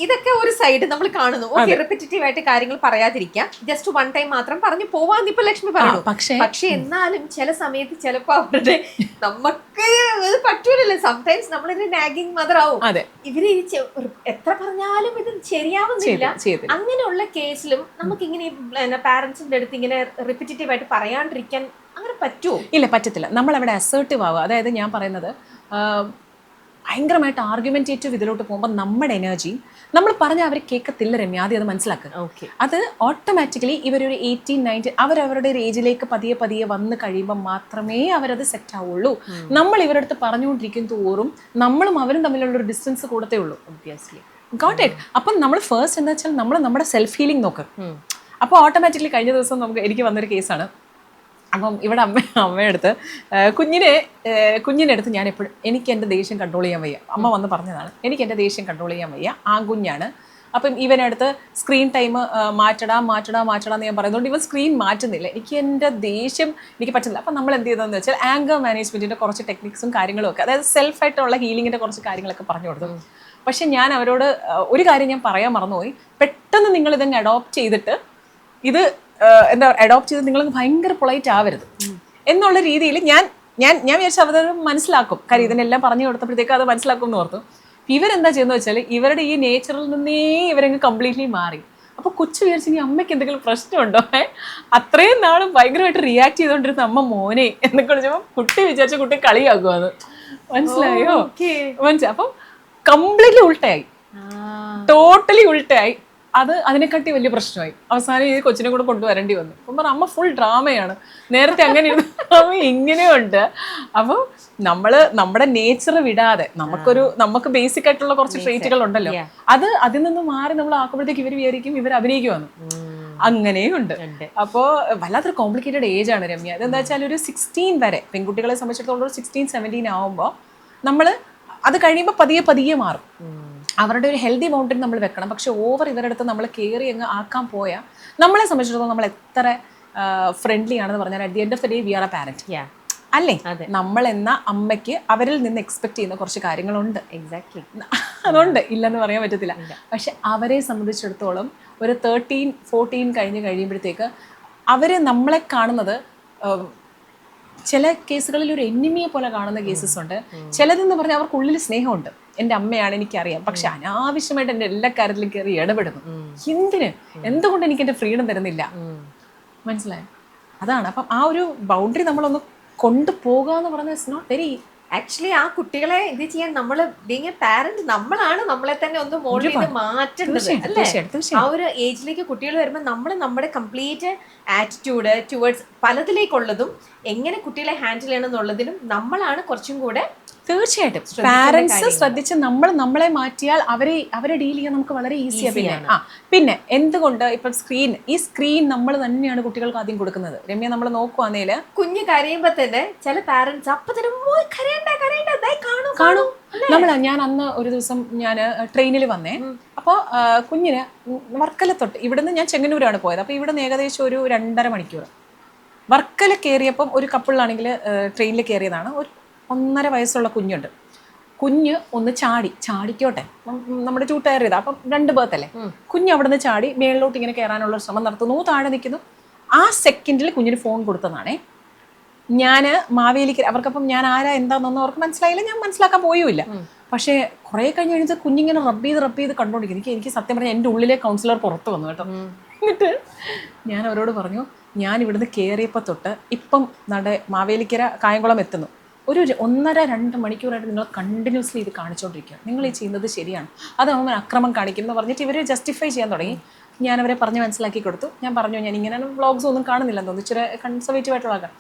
ഇതൊക്കെ ഒരു സൈഡ് നമ്മൾ കാണുന്നു. ഓക്കെ, റിപ്പീറ്റേറ്റീവ് ആയിട്ട് കാര്യങ്ങൾ പറയാതിരിക്കാം, ജസ്റ്റ് വൺ ടൈം മാത്രം പറഞ്ഞു പോവാന്ന് ഇപ്പൊ ലക്ഷ്മി പറഞ്ഞു. പക്ഷെ എന്നാലും ചില സമയത്ത് ചിലപ്പോ അവരുടെ നമുക്ക് പറ്റൂലല്ലോ, സംടൈംസ് നമ്മളിത് നാഗിങ് മദർ ആവും. ഇവര് എത്ര പറഞ്ഞാലും ഇത് ശരിയാവുന്നില്ല. അങ്ങനെയുള്ള കേസിലും നമുക്ക് ഇങ്ങനെ പാരന്റ്സിന്റെ അടുത്ത് ഇങ്ങനെ റിപ്പീറ്റേറ്റീവ് ആയിട്ട് പറയാണ്ടിരിക്കാൻ അങ്ങനെ പറ്റുമോ? ഇല്ല, പറ്റത്തില്ല. നമ്മൾ അവിടെ അസേർട്ടീവ് ആവുക. അതായത് ഞാൻ പറയുന്നത്, ഭയങ്കരമായിട്ട് ആർഗ്യുമെന്റേറ്റീവ് ഇതിലോട്ട് പോകുമ്പോൾ നമ്മുടെ എനർജി നമ്മൾ പറഞ്ഞാൽ അവർ കേൾക്കത്തില്ല രമ്യ. ആദ്യം അത് മനസ്സിലാക്കുക. അത് ഓട്ടോമാറ്റിക്കലി ഇവരൊരു 18-19 അവരവരുടെ ഒരു ഏജിലേക്ക് പതിയെ വന്ന് കഴിയുമ്പോൾ മാത്രമേ അവരത് സെറ്റ് ആവുള്ളൂ. നമ്മൾ ഇവരുടെ അടുത്ത് പറഞ്ഞുകൊണ്ടിരിക്കും തോറും നമ്മളും അവരും തമ്മിലുള്ള ഒരു ഡിസ്റ്റൻസ് കൂടത്തേ ഉള്ളൂ. Obviously got it. അപ്പം നമ്മൾ ഫസ്റ്റ് എന്താ വെച്ചാൽ നമ്മൾ നമ്മുടെ സെൽഫ് ഹീലിംഗ് നോക്കും. അപ്പോൾ ഓട്ടോമാറ്റിക്കലി കഴിഞ്ഞ ദിവസം എനിക്ക് വന്നൊരു കേസാണ്. അപ്പം ഇവിടെ അമ്മയെടുത്ത് കുഞ്ഞിൻ്റെ അടുത്ത് ഞാൻ എപ്പോഴും എനിക്ക് എൻ്റെ ദേഷ്യം കൺട്രോൾ ചെയ്യാൻ വയ്യ. അമ്മ വന്ന് പറഞ്ഞതാണ്, എനിക്ക് എൻ്റെ ദേഷ്യം കൺട്രോൾ ചെയ്യാൻ വയ്യ, ആൺകുഞ്ഞാണ്. അപ്പം ഇവനടുത്ത് സ്ക്രീൻ ടൈം മാറ്റടാ എന്ന് ഞാൻ പറയുന്നതുകൊണ്ട് ഇവൻ സ്ക്രീൻ മാറ്റുന്നില്ല. എനിക്ക് എൻ്റെ ദേഷ്യം എനിക്ക് പറ്റുന്നില്ല. അപ്പം നമ്മൾ എന്ത് ചെയ്തതെന്ന് വെച്ചാൽ ആങ്കർ മാനേജ്മെൻറ്റിൻ്റെ കുറച്ച് ടെക്നിക്സും കാര്യങ്ങളും ഒക്കെ, അതായത് സെൽഫായിട്ടുള്ള ഹീലിങ്ങിൻ്റെ കുറച്ച് കാര്യങ്ങളൊക്കെ പറഞ്ഞു കൊടുത്തു. പക്ഷെ ഞാൻ അവരോട് ഒരു കാര്യം ഞാൻ പറയാൻ മറന്നുപോയി. പെട്ടെന്ന് നിങ്ങൾ ഇതങ്ങ് അഡോപ്റ്റ് ചെയ്തിട്ട് അഡോപ്റ്റ് ചെയ്ത് നിങ്ങൾ ഭയങ്കര പൊളൈറ്റ് ആവരുത് എന്നുള്ള രീതിയിൽ ഞാൻ വിചാരിച്ച അവർ മനസ്സിലാക്കും. കാര്യം ഇതിനെല്ലാം പറഞ്ഞു കൊടുത്തപ്പോഴത്തേക്ക് അത് മനസ്സിലാക്കും എന്ന് ഓർത്തു. ഇവരെന്താ ചെയ്യുന്നത് വെച്ചാൽ ഇവരുടെ ഈ നേച്ചറിൽ നിന്നേ ഇവരങ്ങ് കംപ്ലീറ്റ്ലി മാറി. അപ്പോൾ കൊച്ചു വിചാരിച്ചു ഇനി അമ്മയ്ക്ക് എന്തെങ്കിലും പ്രശ്നമുണ്ടോ? അത്രയും നാളും ഭയങ്കരമായിട്ട് റിയാക്ട് ചെയ്തുകൊണ്ടിരുന്ന അമ്മ മോനെ എന്നൊക്കെ വിളിച്ചപ്പോൾ കുട്ടി വിചാരിച്ച കുട്ടി കളിയാക്കുവാന്ന്. മനസ്സിലായോ? മനസ്സിലായി. അപ്പം കംപ്ലീറ്റ്ലി ഉൾട്ടയായി, ടോട്ടലി ഉൾട്ടയായി. അതിനെക്കാട്ടി വലിയ പ്രശ്നമായി. അവസാനം ഈ കൊച്ചിനെ കൂടെ കൊണ്ടുവരേണ്ടി വന്നു. അപ്പം പറഞ്ഞ അമ്മ ഫുൾ ഡ്രാമയാണ്, നേരത്തെ അങ്ങനെ അമ്മ ഇങ്ങനെയുണ്ട്. അപ്പം നമ്മുടെ നേച്ചർ വിടാതെ നമുക്ക് ബേസിക് ആയിട്ടുള്ള കുറച്ച് ട്രീറ്റുകൾ ഉണ്ടല്ലോ, അതിൽ നിന്ന് മാറി നമ്മൾ ആക്കുമ്പോഴത്തേക്ക് ഇവർ വിചാരിക്കും ഇവർ അഭിനയിക്കുവാന്ന്. അങ്ങനെയുണ്ട്. അപ്പോൾ വല്ലാത്തൊരു കോംപ്ലിക്കേറ്റഡ് ഏജ് ആണ് രമ്യ. അതെന്താ വെച്ചാൽ ഒരു 16 വരെ പെൺകുട്ടികളെ സംബന്ധിച്ചിടത്തോളം ഒരു 16-17 ആവുമ്പോൾ നമ്മൾ അത് കഴിയുമ്പോൾ പതിയെ മാറും. അവരുടെ ഒരു ഹെൽത്തി ബൗണ്ടറി നമ്മൾ വെക്കണം. പക്ഷെ ഓവർ ഇവരുടെ അടുത്ത് നമ്മൾ കെയർ അങ്ങ് ആക്കാൻ പോയാൽ നമ്മളെ സംബന്ധിച്ചിടത്തോളം നമ്മൾ എത്ര ഫ്രണ്ട്ലി ആണെന്ന് പറഞ്ഞാൽ at the end of the day we are a parent അല്ലേ? നമ്മൾ എന്ന അമ്മയ്ക്ക് അവരിൽ നിന്ന് എക്സ്പെക്ട് ചെയ്യുന്ന കുറച്ച് കാര്യങ്ങളുണ്ട്. എക്സാക്ട്ലി. അതുകൊണ്ട് ഇല്ലെന്ന് പറയാൻ പറ്റത്തില്ല. പക്ഷെ അവരെ സംബന്ധിച്ചിടത്തോളം ഒരു 13-14 കഴിയുമ്പോഴത്തേക്ക് അവർ നമ്മളെ കാണുന്നത് ചില കേസുകളിൽ ഒരു എനിമിയെ പോലെ കാണുന്ന കേസസ് ഉണ്ട്. ചിലതെന്ന് പറഞ്ഞാൽ അവർക്കുള്ളിൽ സ്നേഹമുണ്ട്, എൻ്റെ അമ്മയാണ് എനിക്കറിയാം, പക്ഷെ അനാവശ്യമായിട്ട് എൻ്റെ എല്ലാ കാര്യത്തിലും കയറി ഇടപെടുന്നു. എന്തുകൊണ്ട് എനിക്ക് എൻ്റെ ഫ്രീഡം തരുന്നില്ല? മനസ്സിലായോ? അതാണ്. അപ്പം ആ ഒരു ബൗണ്ടറി നമ്മളൊന്ന് കൊണ്ടുപോകുക എന്ന് പറഞ്ഞാൽ ഇറ്റ്സ് നോട്ട് വെരി. ആക്ച്വലി ആ കുട്ടികളെ ഇത് ചെയ്യാൻ നമ്മൾ ബീങ് എ പാരന്റ് നമ്മളാണ് നമ്മളെ തന്നെ ഒന്ന് മോൾഡ് ചെയ്ത് മാറ്റേണ്ടത് അല്ലേ? ആ ഒരു ഏജിലേക്ക് കുട്ടികൾ വരുമ്പോൾ നമ്മൾ നമ്മുടെ കംപ്ലീറ്റ് ആറ്റിറ്റ്യൂഡ് ടുവേർഡ്സ് പലതിലേക്കുള്ളതും എങ്ങനെ കുട്ടികളെ ഹാൻഡിൽ ചെയ്യണം എന്നുള്ളതിനും നമ്മളാണ് കുറച്ചും കൂടെ. തീർച്ചയായിട്ടും പാരന്റ്സ് ശ്രദ്ധിച്ച് നമ്മളെ മാറ്റിയാൽ അവരെ ഡീൽ ചെയ്യാൻ നമുക്ക് വളരെ ഈസിയാണ്. പിന്നെ എന്തുകൊണ്ട് ഇപ്പം ഈ സ്ക്രീൻ നമ്മൾ തന്നെയാണ് കുട്ടികൾക്ക് ആദ്യം കൊടുക്കുന്നത്. രമ്യ, നമ്മൾ നോക്കുവാന്നേല് കുഞ്ഞ് കരയുമ്പോ തന്നെ ചില പാരന്റ്സ് അപ്പൊ തന്നെ കാണും. ഞാൻ അന്ന് ഒരു ദിവസം ഞാൻ ട്രെയിനിൽ വന്നേ. അപ്പോൾ കുഞ്ഞിന് വർക്കല തൊട്ട് ഇവിടുന്ന് ഞാൻ ചെങ്ങന്നൂരാണ് പോയത്. അപ്പോൾ ഇവിടുന്ന് ഏകദേശം ഒരു 2.5 മണിക്കൂർ. വർക്കല കയറിയപ്പം ഒരു കപ്പിളാണെങ്കിൽ ട്രെയിനിൽ കയറിയതാണ്. ഒരു 1.5 വയസ്സുള്ള കുഞ്ഞുണ്ട്. കുഞ്ഞ് ഒന്ന് ചാടിക്കോട്ടെ, നമ്മുടെ 2 ടയർ ചെയ്താൽ അപ്പം 2 ബേർത്തല്ലേ. കുഞ്ഞ് അവിടെ നിന്ന് ചാടി മേളിലോട്ട് ഇങ്ങനെ കയറാനുള്ള ശ്രമം നടത്തുന്നു. താഴെ നിൽക്കുന്നു. ആ സെക്കൻഡിൽ കുഞ്ഞിന് ഫോൺ കൊടുത്തതാണേ. ഞാൻ മാവേലിക്ക് അവർക്കപ്പം ഞാൻ ആരാ എന്താണെന്നൊന്നും അവർക്ക് മനസ്സിലായില്ല, ഞാൻ മനസ്സിലാക്കാൻ പോയുമില്ല. പക്ഷേ കുറേ കഴിഞ്ഞ് കഴിഞ്ഞിട്ട് കുഞ്ഞിങ്ങനെ റബ്ബ് ചെയ്ത് കണ്ടോണ്ടിരിക്കും. എനിക്ക് സത്യം പറഞ്ഞാൽ എൻ്റെ ഉള്ളിലെ കൗൺസിലർ പുറത്ത് വന്നു കേട്ടോ. എന്നിട്ട് ഞാൻ അവരോട് പറഞ്ഞു, ഞാൻ ഇവിടുന്ന് കയറിയപ്പോൾ തൊട്ട് ഇപ്പം മാവേലിക്കര കായംകുളം എത്തുന്നു, ഒരു 1.5-2 മണിക്കൂറായിട്ട് നിങ്ങൾ കണ്ടിന്യൂസ്ലി ഇത് കാണിച്ചുകൊണ്ടിരിക്കുക. നിങ്ങൾ ഈ ചെയ്യുന്നത് ശരിയാണ്, അതാവുമ്പോൾ അക്രമം കാണിക്കും എന്ന് പറഞ്ഞിട്ട് ഇവർ ജസ്റ്റിഫൈ ചെയ്യാൻ തുടങ്ങി. ഞാനവരെ പറഞ്ഞ് മനസ്സിലാക്കി കൊടുത്തു. ഞാൻ പറഞ്ഞു, ഞാൻ ഇങ്ങനെ വ്ളോഗ്സ് ഒന്നും കാണുന്നില്ലെന്ന് തോന്നുന്നു, ഇച്ചിരി കൺസർവേറ്റീവ് ആയിട്ടുള്ള ആൾക്കാർ.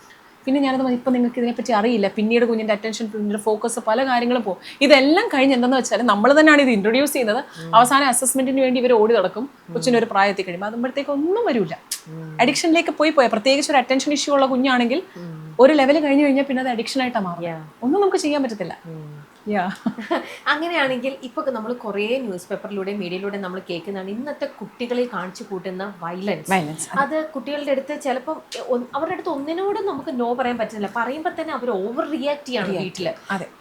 പിന്നെ ഞാനത് ഇപ്പം നിങ്ങൾക്ക് ഇതിനെപ്പറ്റി അറിയില്ല, പിന്നീട് കുഞ്ഞിൻ്റെ അറ്റൻഷൻ, പിന്നീട് ഫോക്കസ്, പല കാര്യങ്ങളും പോകും. ഇതെല്ലാം കഴിഞ്ഞ് എന്തെന്ന് വെച്ചാൽ നമ്മൾ തന്നെയാണ് ഇത് ഇൻട്രൊഡ്യൂസ് ചെയ്യുന്നത്. അവസാനം അസസ്മെന്റിന് വേണ്ടി ഇവർ ഓടി നടക്കും. കൊച്ചിൻ്റെ ഒരു പ്രായത്തിൽ കഴിയുമ്പോൾ അതുമ്പോഴത്തേക്ക് ഒന്നും വരില്ല. അഡിക്ഷനിലേക്ക് പോയാൽ, പ്രത്യേകിച്ച് ഒരു അറ്റൻഷൻ ഇഷ്യൂ ഉള്ള കുഞ്ഞാണെങ്കിൽ ഒരു ലെവൽ കഴിഞ്ഞ് കഴിഞ്ഞാൽ പിന്നെ അത് അഡിക്ഷൻ ആയിട്ടാണ് മാറുക. ഒന്നും നമുക്ക് ചെയ്യാൻ പറ്റത്തില്ല. അങ്ങനെയാണെങ്കിൽ ഇപ്പൊ നമ്മൾ കുറേ ന്യൂസ് പേപ്പറിലൂടെ മീഡിയയിലൂടെ നമ്മൾ കേൾക്കുന്നതാണ് ഇന്നത്തെ കുട്ടികളെ കാണിച്ചു കൂട്ടുന്ന വയലൻസ്. അത് കുട്ടികളുടെ അടുത്ത് ചിലപ്പോൾ അവരുടെ അടുത്ത് ഒന്നിനോടും നമുക്ക് നോ പറയാൻ പറ്റുന്നില്ല. പറയുമ്പോൾ തന്നെ അവർ ഓവർ റിയാക്ട് ചെയ്യാണ് വീട്ടില്.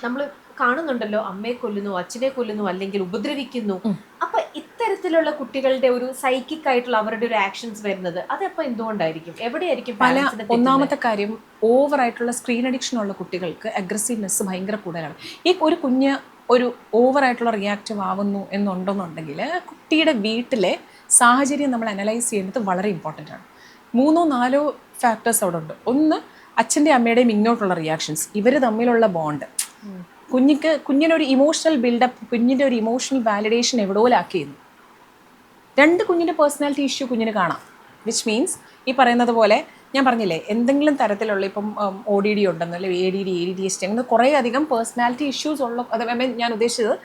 നമ്മൾ കാണുന്നുണ്ടല്ലോ, അമ്മയെ കൊല്ലുന്നു, അച്ഛനെ കൊല്ലുന്നു, അല്ലെങ്കിൽ ഉപദ്രവിക്കുന്നു. അപ്പൊ ഇത്തരത്തിലുള്ള കുട്ടികളുടെ ഒരു സൈക്കിക് ആയിട്ടുള്ള അവരുടെ ഒരു ആക്ഷൻസ് വരുന്നത് അതപ്പോ എന്തുകൊണ്ടായിരിക്കും? എവിടെയായിരിക്കും? ഒന്നാമത്തെ കാര്യം, ഓവർ ആയിട്ടുള്ള സ്ക്രീൻ അഡിക്ഷൻ ഉള്ള കുട്ടികൾക്ക് അഗ്രസീവ്നെസ് ഭയങ്കര കൂടുതലാണ്. ഈ ഒരു കുഞ്ഞ് ഒരു ഓവറായിട്ടുള്ള റിയാക്റ്റീവ് ആവുന്നു എന്നുണ്ടെന്നുണ്ടെങ്കിൽ കുട്ടിയുടെ വീട്ടിലെ സാഹചര്യം നമ്മൾ അനലൈസ് ചെയ്യുന്നത് വളരെ ഇമ്പോർട്ടൻ്റ് ആണ്. 3-4 ഫാക്ടേഴ്സ് അവിടെ ഉണ്ട്. ഒന്ന്, അച്ഛൻ്റെ അമ്മയുടെയും ഇങ്ങോട്ടുള്ള റിയാക്ഷൻസ്, ഇവർ തമ്മിലുള്ള ബോണ്ട്. കുഞ്ഞിനൊരു ഇമോഷണൽ ബിൽഡപ്പ്, കുഞ്ഞിൻ്റെ ഒരു ഇമോഷണൽ വാലിഡേഷൻ എവിടോലാക്കിയിരുന്നു. 2, കുഞ്ഞിൻ്റെ പേഴ്സണാലിറ്റി ഇഷ്യൂ കുഞ്ഞിന് കാണാം. വിച്ച് മീൻസ് ഈ പറയുന്നത് പോലെ ഞാൻ പറഞ്ഞില്ലേ, എന്തെങ്കിലും തരത്തിലുള്ള ഇപ്പം ODD ഉണ്ടെന്ന്, അല്ലെങ്കിൽ ADD, ADHD, അങ്ങനെ കുറേ അധികം പേഴ്സണാലിറ്റി ഇഷ്യൂസ് ഉള്ള, ഞാൻ ഉദ്ദേശിച്ചത്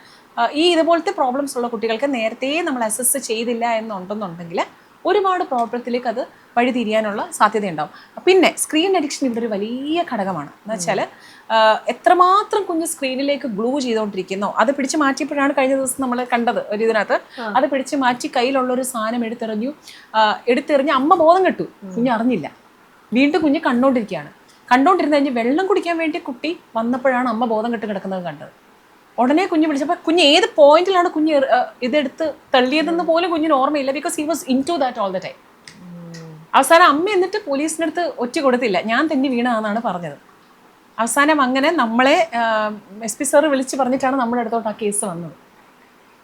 ഈ ഇതുപോലത്തെ പ്രോബ്ലംസ് ഉള്ള കുട്ടികൾക്ക് നേരത്തെ നമ്മൾ അസസ് ചെയ്തില്ല എന്നുണ്ടെന്നുണ്ടെങ്കിൽ ഒരുപാട് പ്രോബ്ലത്തിലേക്ക് അത് വഴിതിരിയാനുള്ള സാധ്യതയുണ്ടാവും. പിന്നെ സ്ക്രീൻ അഡിക്ഷൻ ഇവിടെ ഒരു വലിയ ഘടകമാണ്. എന്ന് വെച്ചാൽ എത്രമാത്രം കുഞ്ഞ് സ്ക്രീനിലേക്ക് ഗ്ലൂ ചെയ്തുകൊണ്ടിരിക്കുന്നോ, അത് പിടിച്ച് മാറ്റിയപ്പോഴാണ് കഴിഞ്ഞ ദിവസം നമ്മൾ കണ്ടത് ഒരു ഇതിനകത്ത്, അത് പിടിച്ച് മാറ്റി കയ്യിലുള്ളൊരു സാധനം എടുത്തെറിഞ്ഞ് അമ്മ ബോധം കെട്ടു, കുഞ്ഞ് അറിഞ്ഞില്ല. വീണ്ടും കുഞ്ഞ് കണ്ടോണ്ടിരുന്ന് കഴിഞ്ഞ് വെള്ളം കുടിക്കാൻ വേണ്ടി കുട്ടി വന്നപ്പോഴാണ് അമ്മ ബോധം കെട്ട് കിടക്കുന്നത് കണ്ടത്. ഉടനെ കുഞ്ഞ് വിളിച്ചപ്പോൾ കുഞ്ഞ് ഏത് പോയിന്റിലാണ് കുഞ്ഞ് ഇതെടുത്ത് തള്ളിയതെന്ന് പോലും കുഞ്ഞിന് ഓർമ്മയില്ല. Because he was into that all the time. അവസാനം അമ്മ എന്നിട്ട് പോലീസിൻ്റെ അടുത്ത് ഒറ്റ കൊടുത്തില്ല, ഞാൻ തന്നെ വീണാന്നാണ് പറഞ്ഞത്. അവസാനം അങ്ങനെ നമ്മളെ SP സാറ് വിളിച്ച് പറഞ്ഞിട്ടാണ് നമ്മുടെ അടുത്തോട്ട് ആ കേസ് വന്നത്.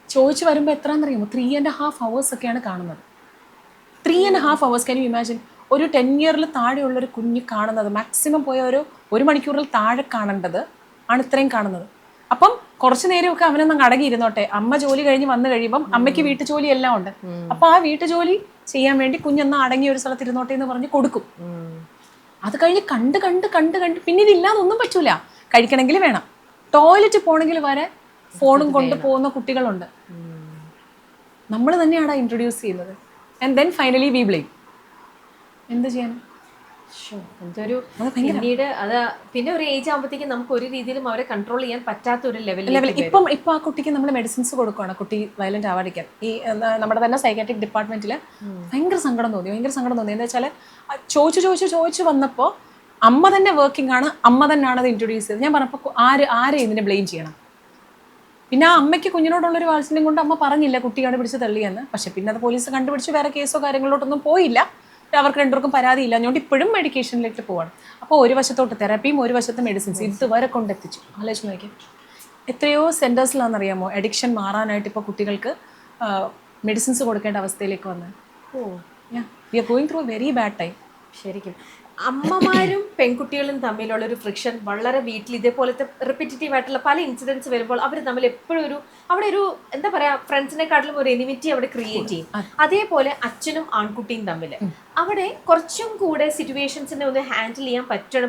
ചോദിച്ചു വരുമ്പോൾ എത്രയാണെന്നറിയുമോ, 3.5 hours ഒക്കെയാണ് കാണുന്നത്. 3.5 hours, can you imagine? ഒരു 10 year താഴെയുള്ളൊരു കുഞ്ഞ് കാണുന്നത് മാക്സിമം പോയ ഒരു മണിക്കൂറിൽ താഴെ കാണേണ്ടത് ആണ് ഇത്രയും കാണുന്നത്. അപ്പം കുറച്ചു നേരമൊക്കെ അവനൊന്നും അടങ്ങിയിരുന്നോട്ടെ, അമ്മ ജോലി കഴിഞ്ഞ് വന്നു കഴിയുമ്പം അമ്മയ്ക്ക് വീട്ടു ജോലി എല്ലാം ഉണ്ട്. അപ്പൊ ആ വീട്ടു ജോലി ചെയ്യാൻ വേണ്ടി കുഞ്ഞൊന്ന് അടങ്ങിയ ഒരു സ്ഥലത്ത് ഇരുന്നോട്ടെ എന്ന് പറഞ്ഞ് കൊടുക്കും. അത് കഴിഞ്ഞ് കണ്ട് പിന്നെ ഇതില്ലാതൊന്നും പറ്റൂല. കഴിക്കണമെങ്കിൽ വേണം, ടോയ്ലറ്റ് പോകണമെങ്കിൽ വരെ ഫോണും കൊണ്ട് പോകുന്ന കുട്ടികളുണ്ട്. നമ്മൾ തന്നെയാണ് ഇൻട്രൊഡ്യൂസ് ചെയ്യുന്നത്. And then finally we blame. എന്ത് ചെയ്യാൻ? എന്തൊരു പിന്നീട് അത് പിന്നെ ഒരു ഏജ് ആകുമ്പോഴത്തേക്കും നമുക്ക് ഒരു രീതിയിലും അവരെ കൺട്രോൾ ചെയ്യാൻ പറ്റാത്ത ഒരു ലെവലിൽ ഇപ്പം ആ കുട്ടിക്ക് നമ്മൾ മെഡിസിൻസ് കൊടുക്കുകയാണ് കുട്ടി വയലന്റ് ആവാതിരിക്കാൻ. ഈ നമ്മുടെ തന്നെ സൈക്കാട്രിക് ഡിപ്പാർട്ട്മെന്റിൽ ഭയങ്കര സങ്കടം തോന്നി. എന്താ വെച്ചാൽ ചോദിച്ചു വന്നപ്പോൾ അമ്മ തന്നെ വർക്കിംഗ് ആണ്, അമ്മ തന്നെയാണ് അത് ഇൻട്രൊഡ്യൂസ് ചെയ്തത്. ഞാൻ പറഞ്ഞപ്പോൾ ആരെ ഇതിനെ ബ്ലെയിം ചെയ്യണം? പിന്നെ ആ അമ്മയ്ക്ക് കുഞ്ഞിനോടുള്ളൊരു വാത്സല്യം കൊണ്ട് അമ്മ പറഞ്ഞില്ല കുട്ടിയാണ് പിടിച്ച് തള്ളിയെന്ന്. പക്ഷെ പിന്നെ അത് പോലീസ് കണ്ടുപിടിച്ച് വേറെ കേസോ കാര്യങ്ങളിലോട്ടൊന്നും പോയില്ല. അവർക്ക് രണ്ടുപേർക്കും പരാതി ഇല്ല, അതുകൊണ്ട് ഇപ്പോഴും മെഡിക്കേഷനിലേക്ക് പോവാണ്. അപ്പോൾ ഒരു വശത്തോട്ട് തെറാപ്പിയും ഒരു വശത്ത് മെഡിസിൻസ് ഇതുവരെ കൊണ്ടെത്തിച്ചു. ആലോചിച്ച് നോക്കിയാൽ എത്രയോ സെൻറ്റേഴ്സിലാണെന്നറിയാമോ അഡിക്ഷൻ മാറാനായിട്ട് ഇപ്പോൾ കുട്ടികൾക്ക് മെഡിസിൻസ് കൊടുക്കേണ്ട അവസ്ഥയിലേക്ക് വന്നത്. We are going through a very bad time. ശരിക്കും അമ്മമാരും പെൺകുട്ടികളും തമ്മിലുള്ള ഒരു ഫ്രിക്ഷൻ വളരെ വീട്ടിൽ ഇതേപോലത്തെ റിപ്പീറ്റേറ്റീവ് ആയിട്ടുള്ള പല ഇൻസിഡൻസ് വരുമ്പോൾ അവർ തമ്മിൽ എപ്പോഴും അവിടെ ഒരു എന്താ പറയാ ഫ്രണ്ട്സിനെക്കാട്ടിലും ഒരു എനിമിറ്റി അവിടെ ക്രിയേറ്റ് ചെയ്യും. അതേപോലെ അച്ഛനും ആൺകുട്ടിയും തമ്മിൽ അവിടെ കുറച്ചും കൂടെ സിറ്റുവേഷൻസിനെ ഒന്ന് ഹാൻഡിൽ ചെയ്യാൻ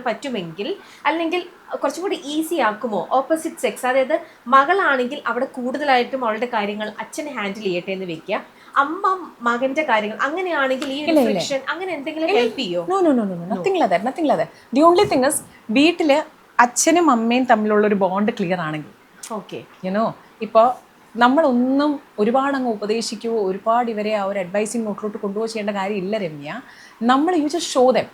പറ്റുമെങ്കിൽ അല്ലെങ്കിൽ കുറച്ചും കൂടി ഈസി ആക്കുമോ ഓപ്പോസിറ്റ് സെക്സ്? അതായത് മകളാണെങ്കിൽ അവിടെ കൂടുതലായിട്ടും അവളുടെ കാര്യങ്ങൾ അച്ഛനെ ഹാൻഡിൽ ചെയ്യട്ടെ എന്ന് വെക്കുക, അമ്മ മകന്റെ കാര്യങ്ങൾ അങ്ങനെയാണെങ്കിൽ ഈ ഒരു ഫ്രിക്ഷൻ അങ്ങനെ എന്തെങ്കിലും ഹെൽപ്പ് ചെയ്യോ? Nothing like that. The only thing is വീട്ടില് അച്ഛനും അമ്മയും തമ്മിലുള്ള ഒരു ബോണ്ട് ക്ലിയർ ആണെങ്കിൽ ഓക്കെ. യുനോ ഇപ്പോൾ നമ്മളൊന്നും ഒരുപാട് അങ്ങ് ഉപദേശിക്കുകയോ ഒരുപാട് ഇവരെ ആ ഒരു അഡ്വൈസിങ് നോട്ടിലോട്ട് കൊണ്ടുപോയി ചെയ്യേണ്ട കാര്യമില്ല രമ്യ. നമ്മൾ യു ജസ്റ്റ് ഷോ ദം.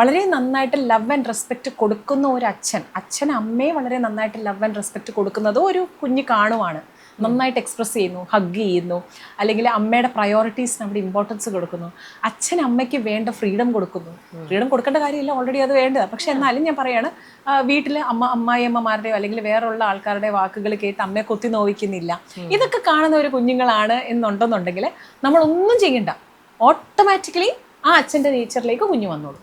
വളരെ നന്നായിട്ട് ലവ് ആൻഡ് റെസ്പെക്റ്റ് കൊടുക്കുന്ന ഒരു അച്ഛൻ അമ്മയെ വളരെ നന്നായിട്ട് ലവ് ആൻഡ് റെസ്പെക്റ്റ് കൊടുക്കുന്നത് ഒരു കുഞ്ഞ് കാണുവാണ്, നന്നായിട്ട് എക്സ്പ്രസ് ചെയ്യുന്നു, ഹഗ് ചെയ്യുന്നു, അല്ലെങ്കിൽ അമ്മയുടെ പ്രയോറിറ്റീസിന് അവിടെ ഇമ്പോർട്ടൻസ് കൊടുക്കുന്നു, അച്ഛൻ അമ്മയ്ക്ക് വേണ്ട ഫ്രീഡം കൊടുക്കുന്നു. ഫ്രീഡം കൊടുക്കേണ്ട കാര്യമില്ല, ഓൾറെഡി അത് വേണ്ടതാണ്. പക്ഷെ എന്നാലും ഞാൻ പറയാണ്, വീട്ടിൽ അമ്മായിയമ്മമാരുടെയോ അല്ലെങ്കിൽ വേറെയുള്ള ആൾക്കാരുടെ വാക്കുകൾ കേട്ട് അമ്മയെ കൊത്തി നോവിക്കുന്നില്ല, ഇതൊക്കെ കാണുന്ന ഒരു കുഞ്ഞുങ്ങളാണ് എന്നുണ്ടെന്നുണ്ടെങ്കിൽ നമ്മളൊന്നും ചെയ്യണ്ട, ഓട്ടോമാറ്റിക്കലി ആ അച്ഛൻ്റെ നേച്ചറിലേക്ക് കുഞ്ഞു വന്നോളൂ.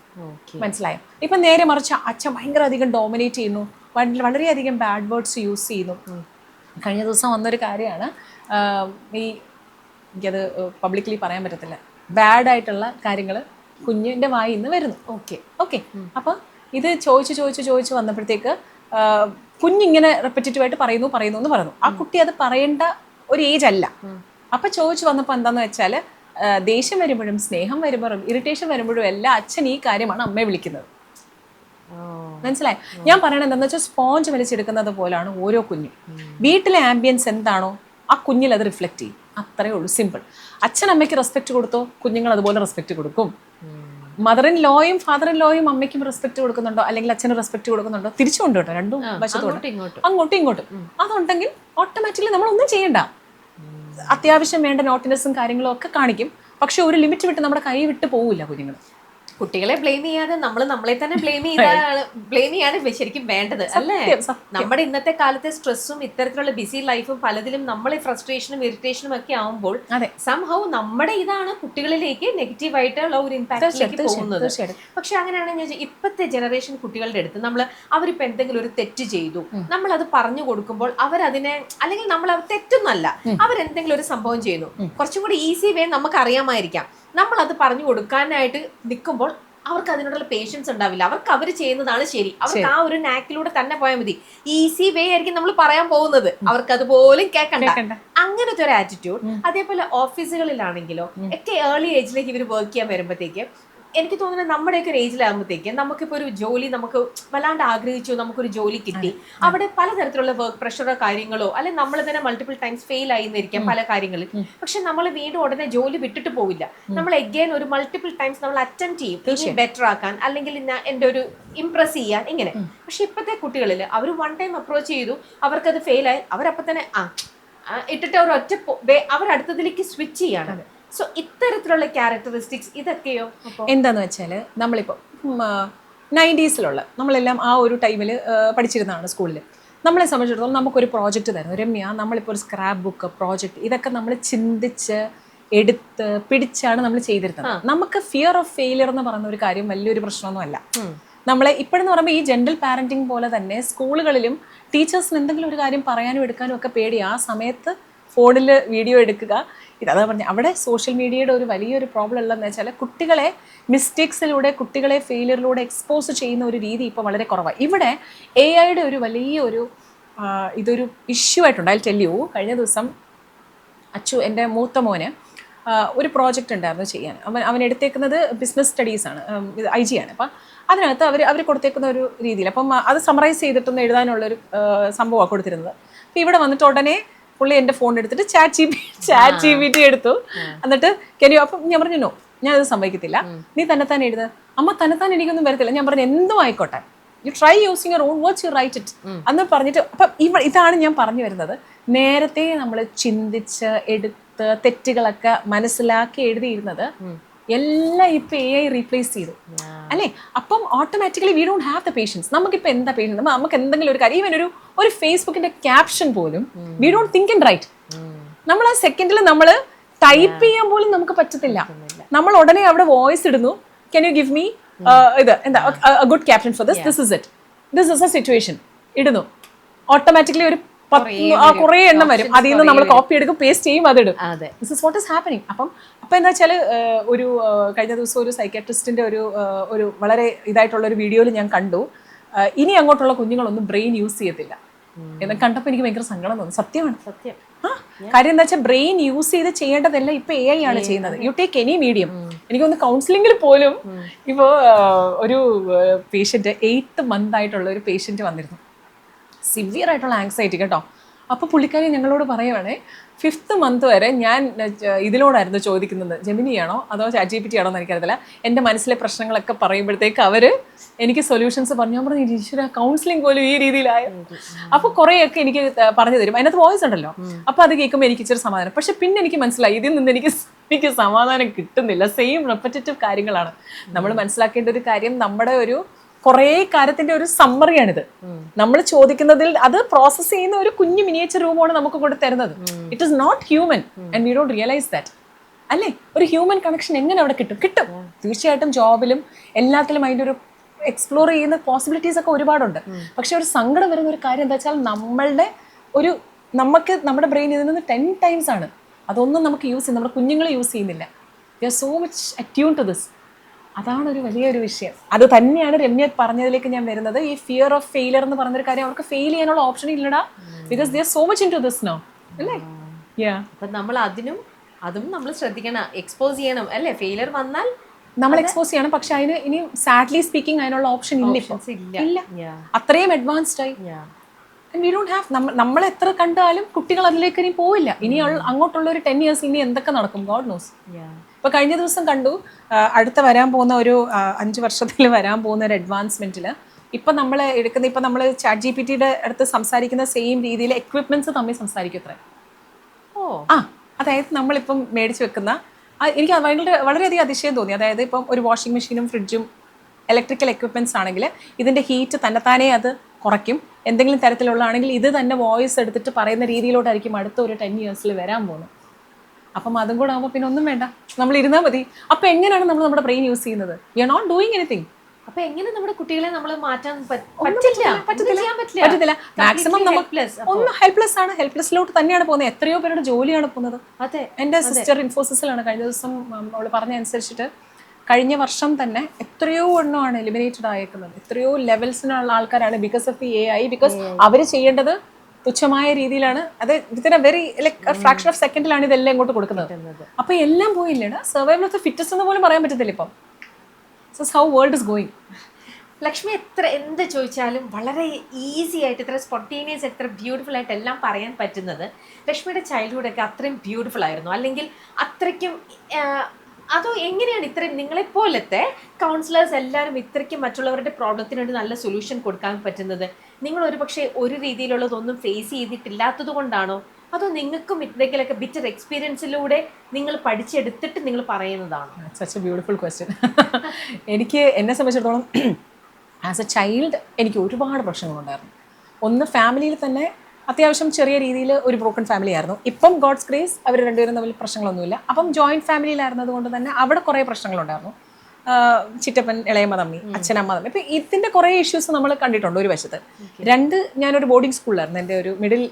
മനസ്സിലായോ? ഇപ്പം നേരെ മറിച്ച് അച്ഛൻ ഭയങ്കര അധികം ഡോമിനേറ്റ് ചെയ്യുന്നു, വളരെയധികം ബാഡ് വേർഡ്സ് യൂസ് ചെയ്യുന്നു. കഴിഞ്ഞ ദിവസം വന്നൊരു കാര്യമാണ്, എനിക്കത് പബ്ലിക്കലി പറയാൻ പറ്റത്തില്ല, ബാഡായിട്ടുള്ള കാര്യങ്ങൾ കുഞ്ഞിൻ്റെ വായിൽ നിന്ന് വരുന്നു. ഓക്കെ അപ്പോൾ ഇത് ചോദിച്ച് വന്നപ്പോഴത്തേക്ക് കുഞ്ഞിങ്ങനെ റെപ്പിറ്റേറ്റീവായിട്ട് പറയുന്നു എന്ന് പറഞ്ഞു. ആ കുട്ടി അത് പറയേണ്ട ഒരു ഏജ് അല്ല. അപ്പം ചോദിച്ചു വന്നപ്പോൾ എന്താണെന്ന് വെച്ചാൽ ദേഷ്യം വരുമ്പോഴും സ്നേഹം വരുമ്പോഴും ഇറിറ്റേഷൻ വരുമ്പോഴും എല്ലാം അച്ഛൻ ഈ കാര്യമാണ് അമ്മയെ വിളിക്കുന്നത്. മനസ്സിലായി? ഞാൻ പറയണത് എന്താണെന്ന് വെച്ചാൽ സ്പോഞ്ച് വലിച്ചെടുക്കുന്നത് പോലാണ് ഓരോ കുഞ്ഞും. വീട്ടിലെ ആംബിയൻസ് എന്താണോ ആ കുഞ്ഞിൽ അത് റിഫ്ലക്റ്റ് ചെയ്യും. അത്രയേ ഉള്ളൂ, സിമ്പിൾ. അച്ഛൻ അമ്മയ്ക്ക് റെസ്പെക്ട് കൊടുത്തോ കുഞ്ഞുങ്ങൾ അതുപോലെ റെസ്പെക്ട് കൊടുക്കും. മദർ ഇൻ ലോയും ഫാദർ ഇൻ ലോയും അമ്മയ്ക്കും റെസ്പെക്ട് കൊടുക്കുന്നുണ്ടോ അല്ലെങ്കിൽ അച്ഛന് റെസ്പെക്ട് കൊടുക്കുന്നുണ്ടോ, തിരിച്ചുകൊണ്ട് കേട്ടോ, രണ്ടും വശത്തോട്ട് അങ്ങോട്ടും ഇങ്ങോട്ടും. അതുണ്ടെങ്കിൽ ഓട്ടോമാറ്റിക്കലി നമ്മളൊന്നും ചെയ്യണ്ട. അത്യാവശ്യം വേണ്ട നോട്ടിനെസ്സും കാര്യങ്ങളും ഒക്കെ കാണിക്കും, പക്ഷെ ഒരു ലിമിറ്റ് വിട്ട് നമ്മുടെ കൈ വിട്ട് പോവില്ല കുഞ്ഞുങ്ങൾ. കുട്ടികളെ ബ്ലെയിം ചെയ്യാതെ നമ്മളെ തന്നെ ബ്ലെയിം ചെയ്യാണ് ശരിക്കും വേണ്ടത്, അല്ലേ? നമ്മുടെ ഇന്നത്തെ കാലത്തെ സ്ട്രെസ്സും ഇത്തരത്തിലുള്ള ബിസി ലൈഫും പലതിലും നമ്മളെ ഫ്രസ്ട്രേഷനും ഇറിറ്റേഷനും ഒക്കെ ആവുമ്പോൾ സംഹൗ നമ്മുടെ ഇതാണ് കുട്ടികളിലേക്ക് നെഗറ്റീവായിട്ടുള്ള ഒരു ഇമ്പാക്റ്റിലേക്ക് പോകുന്നത്. പക്ഷെ അങ്ങനെയാണ് ഞാൻ ഇപ്പോഴത്തെ ജനറേഷൻ കുട്ടികളുടെ അടുത്ത് അവരിപ്പോൾ എന്തെങ്കിലും ഒരു തെറ്റ് ചെയ്തു, നമ്മളത് പറഞ്ഞു കൊടുക്കുമ്പോൾ അവരതിനെ, അല്ലെങ്കിൽ നമ്മൾ തെറ്റൊന്നല്ല, അവരെന്തെങ്കിലും ഒരു സംഭവം ചെയ്യുന്നു, കുറച്ചും കൂടി ഈസി വേ നമുക്ക് അറിയാമായിരിക്കാം, നമ്മളത് പറഞ്ഞു കൊടുക്കാനായിട്ട് നിൽക്കുമ്പോൾ അവർക്ക് അതിനോടുള്ള പേഷ്യൻസ് ഉണ്ടാവില്ല. അവർ ചെയ്യുന്നതാണ് ശരി, അവർക്ക് ആ ഒരു നാക്കിലൂടെ തന്നെ പോയാൽ മതി, ഈസി വേ ആയിരിക്കും നമ്മൾ പറയാൻ പോകുന്നത്, അവർക്ക് അതുപോലും കേൾക്കണ്ട. അങ്ങനത്തെ ഒരു ആറ്റിറ്റ്യൂഡ്. അതേപോലെ ഓഫീസുകളിലാണെങ്കിലോ ഒക്കെ ഏർലി ഏജിലേക്ക് ഇവർ വർക്ക് ചെയ്യാൻ വരുമ്പോഴത്തേക്ക് എനിക്ക് തോന്നുന്നത് നമ്മുടെയൊക്കെ ഒരു ഏജിലാകുമ്പോഴത്തേക്ക് നമുക്കിപ്പോൾ ഒരു ജോലി നമുക്ക് വല്ലാണ്ട് ആഗ്രഹിച്ചു, നമുക്കൊരു ജോലി കിട്ടി, അവിടെ പലതരത്തിലുള്ള വർക്ക് പ്രഷറോ കാര്യങ്ങളോ അല്ലെങ്കിൽ നമ്മൾ തന്നെ മൾട്ടിപ്പിൾ ടൈംസ് ഫെയിൽ ആയിരിക്കാം പല കാര്യങ്ങളിൽ. പക്ഷെ നമ്മൾ വീണ്ടും ഉടനെ ജോലി വിട്ടിട്ട് പോവില്ല, നമ്മൾ എഗെയിൻ ഒരു മൾട്ടിപ്പിൾ ടൈംസ് നമ്മൾ അറ്റൻഡ് ചെയ്യും, ഇനി ബെറ്റർ ആക്കാൻ അല്ലെങ്കിൽ എൻ്റെ ഒരു ഇംപ്രസ് ചെയ്യാൻ ഇങ്ങനെ. പക്ഷെ ഇപ്പോഴത്തെ കുട്ടികളിൽ അവർ വൺ ടൈം അപ്രോച്ച് ചെയ്തു, അവർക്കത് ഫെയിൽ ആയി, അവരപ്പം തന്നെ ഇട്ടിട്ട് ഒരൊറ്റ അവരടുത്തതിലേക്ക് സ്വിച്ച് ചെയ്യാണ്. സോ ഇത്തരത്തിലുള്ള ക്യാരക്ടറിസ്റ്റിക്സ് ഇതൊക്കെയോ എന്താന്ന് വെച്ചാൽ നമ്മളിപ്പോൾ 90s നമ്മളെല്ലാം ആ ഒരു ടൈമിൽ പഠിച്ചിരുന്നതാണ് സ്കൂളിൽ. നമ്മളെ സംബന്ധിച്ചിടത്തോളം നമുക്കൊരു പ്രോജക്റ്റ് തരുന്നു, രമ്യ നമ്മളിപ്പോൾ ഒരു സ്ക്രാപ്പ് ബുക്ക് പ്രോജക്റ്റ് ഇതൊക്കെ നമ്മൾ ചിന്തിച്ച് എടുത്ത് പിടിച്ചാണ് നമ്മൾ ചെയ്തിരുന്നത്. നമുക്ക് ഫിയർ ഓഫ് ഫെയിലിയർ എന്ന് പറയുന്ന ഒരു കാര്യം വലിയൊരു പ്രശ്നമൊന്നുമല്ല. നമ്മളെ ഇപ്പോഴെന്ന് പറയുമ്പോൾ ഈ ജെൻറൽ പാരന്റിങ് പോലെ തന്നെ സ്കൂളുകളിലും ടീച്ചേഴ്സിന് എന്തെങ്കിലും ഒരു കാര്യം പറയാനും എടുക്കാനും ഒക്കെ പേടി. ആ സമയത്ത് ഫോണിൽ വീഡിയോ എടുക്കുക, അതാ പറഞ്ഞത്. അവിടെ സോഷ്യൽ മീഡിയയുടെ ഒരു വലിയൊരു പ്രോബ്ലം ഉള്ളതെന്ന് വെച്ചാൽ കുട്ടികളെ മിസ്റ്റേക്സിലൂടെ, കുട്ടികളെ ഫെയിലിയറിലൂടെ എക്സ്പോസ് ചെയ്യുന്ന ഒരു രീതി ഇപ്പോൾ വളരെ കുറവാണ്. ഇവിടെ AI ഒരു വലിയൊരു ഇതൊരു ഇഷ്യൂ ആയിട്ടുണ്ട്. അതിൽ ടെൽ യു, കഴിഞ്ഞ ദിവസം എൻ്റെ മൂത്ത മോന് ഒരു പ്രോജക്റ്റ് ഉണ്ടായിരുന്നു ചെയ്യാൻ. അവൻ എടുത്തേക്കുന്നത് ബിസിനസ് സ്റ്റഡീസാണ്, IG ആണ്. അപ്പം അതിനകത്ത് അവർ കൊടുത്തേക്കുന്ന ഒരു രീതിയിൽ, അപ്പം അത് സമറൈസ് ചെയ്തിട്ടൊന്ന് എഴുതാനുള്ളൊരു സംഭവമാണ് കൊടുത്തിരുന്നത്. അപ്പം ഇവിടെ വന്നിട്ട് ഉടനെ പുള്ളി എൻ്റെ ഫോൺ എടുത്തിട്ട് ചാറ്റ് GPT എടുത്തു. എന്നിട്ട് അപ്പം ഞാൻ പറഞ്ഞു, നോ, ഞാനത് സമ്മതിക്കത്തില്ല, നീ തന്നെത്താൻ എഴുതുക. അമ്മ തന്നെത്താൻ എനിക്കൊന്നും വരത്തില്ല. ഞാൻ പറഞ്ഞു, എന്തും ആയിക്കോട്ടെ, you try using your own words, you write it എന്ന് പറഞ്ഞിട്ട്. അപ്പം ഇതാണ് ഞാൻ പറഞ്ഞു വരുന്നത്. നേരത്തെ നമ്മൾ ചിന്തിച്ച് എടുത്ത് തെറ്റുകളൊക്കെ മനസ്സിലാക്കി എഴുതിയിരുന്നത് എല്ലാം ഇപ്പം AI റീപ്ലേസ് ചെയ്തു അല്ലേ? അപ്പം automatically we don't have the patience. നമുക്കിപ്പോൾ എന്താ പേഷ്യൻസ്? നമുക്ക് എന്തെങ്കിലും ഒരു കാര്യം, ഈവൻ ഒരു ഫേസ്ബുക്കിന്റെ ക്യാപ്ഷൻ പോലും we don't think and write. നമ്മൾ ആ സെക്കൻഡിൽ നമ്മൾ ടൈപ്പ് ചെയ്യാൻ പോലും നമുക്ക് പറ്റത്തില്ല. നമ്മൾ ഉടനെ അവിടെ വോയിസ് ഇടുന്നു, കെൻ യു ഗിവ് മീ ഇത് എന്താ good caption for this is it, this is A situation ഇടുന്നു. ഓട്ടോമാറ്റിക്കലി ഒരു കുറേ എണ്ണം വരും. അതിൽ നിന്ന് നമ്മൾ കോപ്പി എടുക്കും, പേസ്റ്റ് ചെയ്യും, അതിടും. This is what is happening. അപ്പം എന്താ വെച്ചാൽ ഒരു കഴിഞ്ഞ ദിവസം ഒരു സൈക്കാട്രിസ്റ്റിന്റെ ഒരു വളരെ ഇതായിട്ടുള്ള ഒരു വീഡിയോയിൽ ഞാൻ കണ്ടു, ഇനി അങ്ങോട്ടുള്ള കുഞ്ഞുങ്ങളൊന്നും ബ്രെയിൻ യൂസ് ചെയ്യത്തില്ല എന്ന് കണ്ടപ്പോൾ എനിക്ക് ഭയങ്കര സങ്കടം തോന്നി. സത്യമാണ്. കാര്യം എന്താ വെച്ചാൽ ബ്രെയിൻ യൂസ് ചെയ്ത് ചെയ്യേണ്ടതെല്ലാം ഇപ്പൊ AI ആണ് ചെയ്യുന്നത്. You take any medium. എനിക്കൊന്ന് കൗൺസിലിംഗിൽ പോലും ഇപ്പോൾ ഒരു പേഷ്യന്റ് 8th month ആയിട്ടുള്ള ഒരു പേഷ്യന്റ് വന്നിരുന്നു, സിവിയർ ആയിട്ടുള്ള ആങ്സൈറ്റി കേട്ടോ. അപ്പോൾ പുള്ളിക്കാരി ഞങ്ങളോട് പറയുവാണേ, 5th month വരെ ഞാൻ ഇതിനോടായിരുന്നു ചോദിക്കുന്നത്, ജെമിനിയാണോ അതോ ChatGPT ആണോ എന്ന് എനിക്കറിയത്തില്ല. എൻ്റെ മനസ്സിലെ പ്രശ്നങ്ങളൊക്കെ പറയുമ്പോഴത്തേക്ക് അവർ എനിക്ക് സൊല്യൂഷൻസ് പറഞ്ഞു. ഞാൻ പറഞ്ഞു, ഈശ്വര, കൗൺസിലിംഗ് പോലും ഈ രീതിയിലായ. അപ്പോൾ കുറേയൊക്കെ എനിക്ക് പറഞ്ഞു തരും. അതിനകത്ത് വോയിസ് ഉണ്ടല്ലോ. അപ്പോൾ അത് കേൾക്കുമ്പോൾ എനിക്ക് ഇച്ചിരി സമാധാനം. പക്ഷെ പിന്നെ എനിക്ക് മനസ്സിലായി, ഇതിൽ നിന്ന് എനിക്ക് സമാധാനം കിട്ടുന്നില്ല. സെയിം റെപ്പറ്റേറ്റീവ് കാര്യങ്ങളാണ്. നമ്മൾ മനസ്സിലാക്കേണ്ട ഒരു കാര്യം, നമ്മുടെ ഒരു കുറേ കാര്യത്തിന്റെ ഒരു സമ്മറിയാണിത്. നമ്മൾ ചോദിക്കുന്നതിൽ അത് പ്രോസസ് ചെയ്യുന്ന ഒരു കുഞ്ഞു മിനിയേച്ചർ രൂപമാണ് നമുക്ക് കൊണ്ട് തരുന്നത്. It is not human and we don't realise that. അല്ലേ? ഒരു ഹ്യൂമൻ കണക്ഷൻ എങ്ങനെ അവിടെ കിട്ടും? തീർച്ചയായിട്ടും ജോബിലും എല്ലാത്തിലും അതിൻ്റെ ഒരു എക്സ്പ്ലോർ ചെയ്യുന്ന പോസിബിലിറ്റീസ് ഒക്കെ ഒരുപാടുണ്ട്. പക്ഷെ ഒരു സങ്കടം വരുന്ന ഒരു കാര്യം എന്താ വെച്ചാൽ, നമ്മുടെ ബ്രെയിൻ ഇതിൽ നിന്ന് 10 times ആണ്. അതൊന്നും നമുക്ക് യൂസ് ചെയ്യുന്ന, നമ്മുടെ കുഞ്ഞുങ്ങൾ യൂസ് ചെയ്യുന്നില്ല. We are so much attune to this. അതാണ് ഒരു വലിയൊരു വിഷയം. അത് തന്നെയാണ് രമ്യ പറഞ്ഞതിലേക്ക് ഞാൻ വരുന്നത്. ഈ ഫിയർ ഓഫ് ഫെയിലിയർ എന്ന് പറഞ്ഞൊരു കാര്യം, അവർക്ക് ഫെയിൽ ചെയ്യാനുള്ള ഓപ്ഷൻ ഇല്ലടാ, because they are so much into this no, അല്ലേ? അപ്പൊ നമ്മൾ അതും നമ്മൾ ശ്രദ്ധിക്കണം, എക്സ്പോസ് ചെയ്യണം അല്ലേ? ഫെയിലിയർ വന്നാൽ നമ്മൾ എക്സ്പോസ് ചെയ്യണം. പക്ഷെ അതിന് ഇനി സാഡ്ലി സ്പീക്കിംഗ് അതിനുള്ള ഓപ്ഷൻ ഇല്ല. അത്രയും അഡ്വാൻസ്ഡ് ആയി. V don't have. നമ്മൾ എത്ര കണ്ടാലും കുട്ടികൾ അതിലേക്ക് ഇനി പോവില്ല. ഇനി അങ്ങോട്ടുള്ള ഒരു 10 years ഇനി എന്തൊക്കെ നടക്കും, ഗോഡ് നോസ്. ഇപ്പൊ കഴിഞ്ഞ ദിവസം കണ്ടു, അടുത്ത വരാൻ പോകുന്ന ഒരു 5 വർഷത്തിൽ വരാൻ പോകുന്ന ഒരു അഡ്വാൻസ്മെന്റിൽ ഇപ്പൊ നമ്മൾ എടുക്കുന്ന, ഇപ്പൊ നമ്മൾ ChatGPTയുടെ അടുത്ത് സംസാരിക്കുന്ന സെയിം രീതിയിൽ എക്വിപ്മെന്റ്സ് തമ്മിൽ സംസാരിക്കും അത്ര. അതായത് നമ്മളിപ്പം മേടിച്ച് വെക്കുന്ന, എനിക്ക് വളരെയധികം അതിശയം തോന്നി. അതായത് ഇപ്പം ഒരു വാഷിംഗ് മെഷീനും ഫ്രിഡ്ജും ഇലക്ട്രിക്കൽ എക്വിപ്മെന്റ്സ് ആണെങ്കിൽ ഇതിന്റെ ഹീറ്റ് തന്നെത്താനേ അത് കുറയ്ക്കും. എന്തെങ്കിലും തരത്തിലുള്ളതാണെങ്കിൽ ഇത് തന്നെ വോയിസ് എടുത്തിട്ട് പറയുന്ന രീതിയിലോട്ടായിരിക്കും അടുത്ത ഒരു 10 years വരാൻ പോകുന്നത്. അപ്പം അതും കൂടെ ആകുമ്പോൾ പിന്നെ ഒന്നും വേണ്ട, നമ്മൾ ഇരുന്നാൽ മതി. അപ്പം എങ്ങനെയാണ് നമ്മൾ നമ്മുടെ ബ്രെയിൻ യൂസ് ചെയ്യുന്നത്? We are not doing anything. അപ്പൊ എങ്ങനെ നമ്മുടെ കുട്ടികളെ നമ്മൾ മാറ്റാൻ പറ്റത്തില്ല. മാക്സിമം നമുക്ക് ഒന്ന് ഹെൽപ്ലെസ് ആണ്. ഹെൽപ്ലെസ്സിലോട്ട് തന്നെയാണ് പോകുന്നത്. എത്രയോ പേരുടെ ജോലിയാണ് പോകുന്നത്. അതെ, എൻ്റെ സിസ്റ്റർ ഇൻഫോസിസിലാണ്. കഴിഞ്ഞ ദിവസം അവൾ പറഞ്ഞ അനുസരിച്ചിട്ട് കഴിഞ്ഞ വർഷം തന്നെ എത്രയോ എണ്ണമാണ് എലിമിനേറ്റഡ് ആയേക്കുന്നത്. എത്രയോ ലെവൽസിനുള്ള ആൾക്കാരാണ് because of the AI. Because അവർ ചെയ്യേണ്ടത് തുച്ഛമായ രീതിയിലാണ്. അത് within a very fraction of സെക്കൻഡിലാണ് ഇതെല്ലാം ഇങ്ങോട്ട് കൊടുക്കുന്നത്. അപ്പൊ എല്ലാം പോയില്ലേടാ. സർവൈവൽ ഓഫ് ദി ഫിറ്റസ്റ്റ് എന്ന് പോലും പറയാൻ പറ്റത്തില്ല ഇപ്പം. So how world is going. Lakshmi എന്ത് ചോദിച്ചാലും വളരെ ഈസി ആയിട്ട്, ഇത്ര സ്പോണ്ടേനിയസ്, എത്ര ബ്യൂട്ടിഫുൾ ആയിട്ട് എല്ലാം പറയാൻ പറ്റുന്നത്. ലക്ഷ്മിയുടെ ചൈൽഡ്ഹുഡ് ഒക്കെ അത്രയും ബ്യൂട്ടിഫുൾ ആയിരുന്നു, അല്ലെങ്കിൽ അത്രയ്ക്കും അതോ എങ്ങനെയാണ് ഇത്രയും നിങ്ങളെപ്പോലത്തെ കൗൺസിലേഴ്സ് എല്ലാവരും ഇത്രയ്ക്കും മറ്റുള്ളവരുടെ പ്രോബ്ലത്തിന് വേണ്ടി നല്ല സൊല്യൂഷൻ കൊടുക്കാൻ പറ്റുന്നത്? നിങ്ങൾ ഒരു പക്ഷേ ഒരു രീതിയിലുള്ളതൊന്നും ഫേസ് ചെയ്തിട്ടില്ലാത്തത് കൊണ്ടാണോ, അതോ നിങ്ങൾക്കും എന്തെങ്കിലുമൊക്കെ ബിറ്റർ എക്സ്പീരിയൻസിലൂടെ നിങ്ങൾ പഠിച്ചെടുത്തിട്ട് നിങ്ങൾ പറയുന്നതാണോ? Such a beautiful question. എനിക്ക് എന്നെ സംബന്ധിച്ചിടത്തോളം ആസ് എ ചൈൽഡ് എനിക്ക് ഒരുപാട് പ്രശ്നങ്ങളുണ്ടായിരുന്നു. ഒന്ന്, ഫാമിലിയിൽ തന്നെ അത്യാവശ്യം ചെറിയ രീതിയിൽ ഒരു ബ്രോക്കൺ ഫാമിലി ആയിരുന്നു. ഇപ്പം ഗോഡ്സ് ഗ്രേസ് അവർ രണ്ടുപേരും തമ്മിൽ പ്രശ്നങ്ങളൊന്നുമില്ല. അപ്പം ജോയിൻറ്റ് ഫാമിലിയിലായിരുന്നത് കൊണ്ട് തന്നെ അവിടെ കുറേ പ്രശ്നങ്ങളുണ്ടായിരുന്നു. ചിറ്റപ്പൻ, ഇളയമ്മ തമ്മി, അച്ഛനമ്മ തമ്മി. ഇപ്പം ഇതിൻ്റെ കുറേ ഇഷ്യൂസ് നമ്മൾ കണ്ടിട്ടുണ്ട് ഒരു വശത്ത്. ഞാനൊരു ബോർഡിംഗ് സ്കൂളിലായിരുന്നു. എൻ്റെ ഒരു മിഡിൽ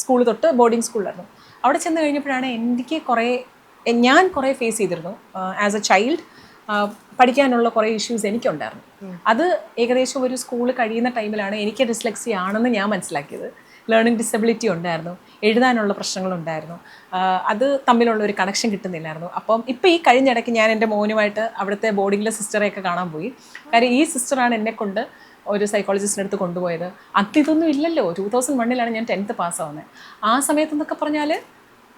സ്കൂൾ തൊട്ട് ബോർഡിംഗ് സ്കൂളിലായിരുന്നു. അവിടെ ചെന്ന് കഴിഞ്ഞപ്പോഴാണ് ഞാൻ കുറേ ഫേസ് ചെയ്തിരുന്നു. ആസ് എ ചൈൽഡ് പഠിക്കാനുള്ള കുറേ ഇഷ്യൂസ് എനിക്കുണ്ടായിരുന്നു. അത് ഏകദേശം ഒരു സ്കൂൾ കഴിയുന്ന ടൈമിലാണ് എനിക്ക് ഡിസ്ലെക്സി ആണെന്ന് ഞാൻ മനസ്സിലാക്കിയത്. ലേണിംഗ് ഡിസബിലിറ്റി ഉണ്ടായിരുന്നു, എഴുതാനുള്ള പ്രശ്നങ്ങളുണ്ടായിരുന്നു, അത് തമ്മിലുള്ള ഒരു കണക്ഷൻ കിട്ടുന്നില്ലായിരുന്നു. അപ്പം ഇപ്പം ഈ കഴിഞ്ഞിടയ്ക്ക് ഞാൻ എൻ്റെ മോനുമായിട്ട് അവിടുത്തെ ബോർഡിങ്ങിലെ സിസ്റ്ററെയൊക്കെ കാണാൻ പോയി. കാര്യം ഈ സിസ്റ്ററാണ് എന്നെക്കൊണ്ട് ഒരു സൈക്കോളജിസ്റ്റിൻ്റെ അടുത്ത് കൊണ്ടുപോയത്. ഇതൊന്നും ഇല്ലല്ലോ. 2001 ഞാൻ 10th പാസ്സാവുന്നത്. ആ സമയത്തെന്നൊക്കെ പറഞ്ഞാൽ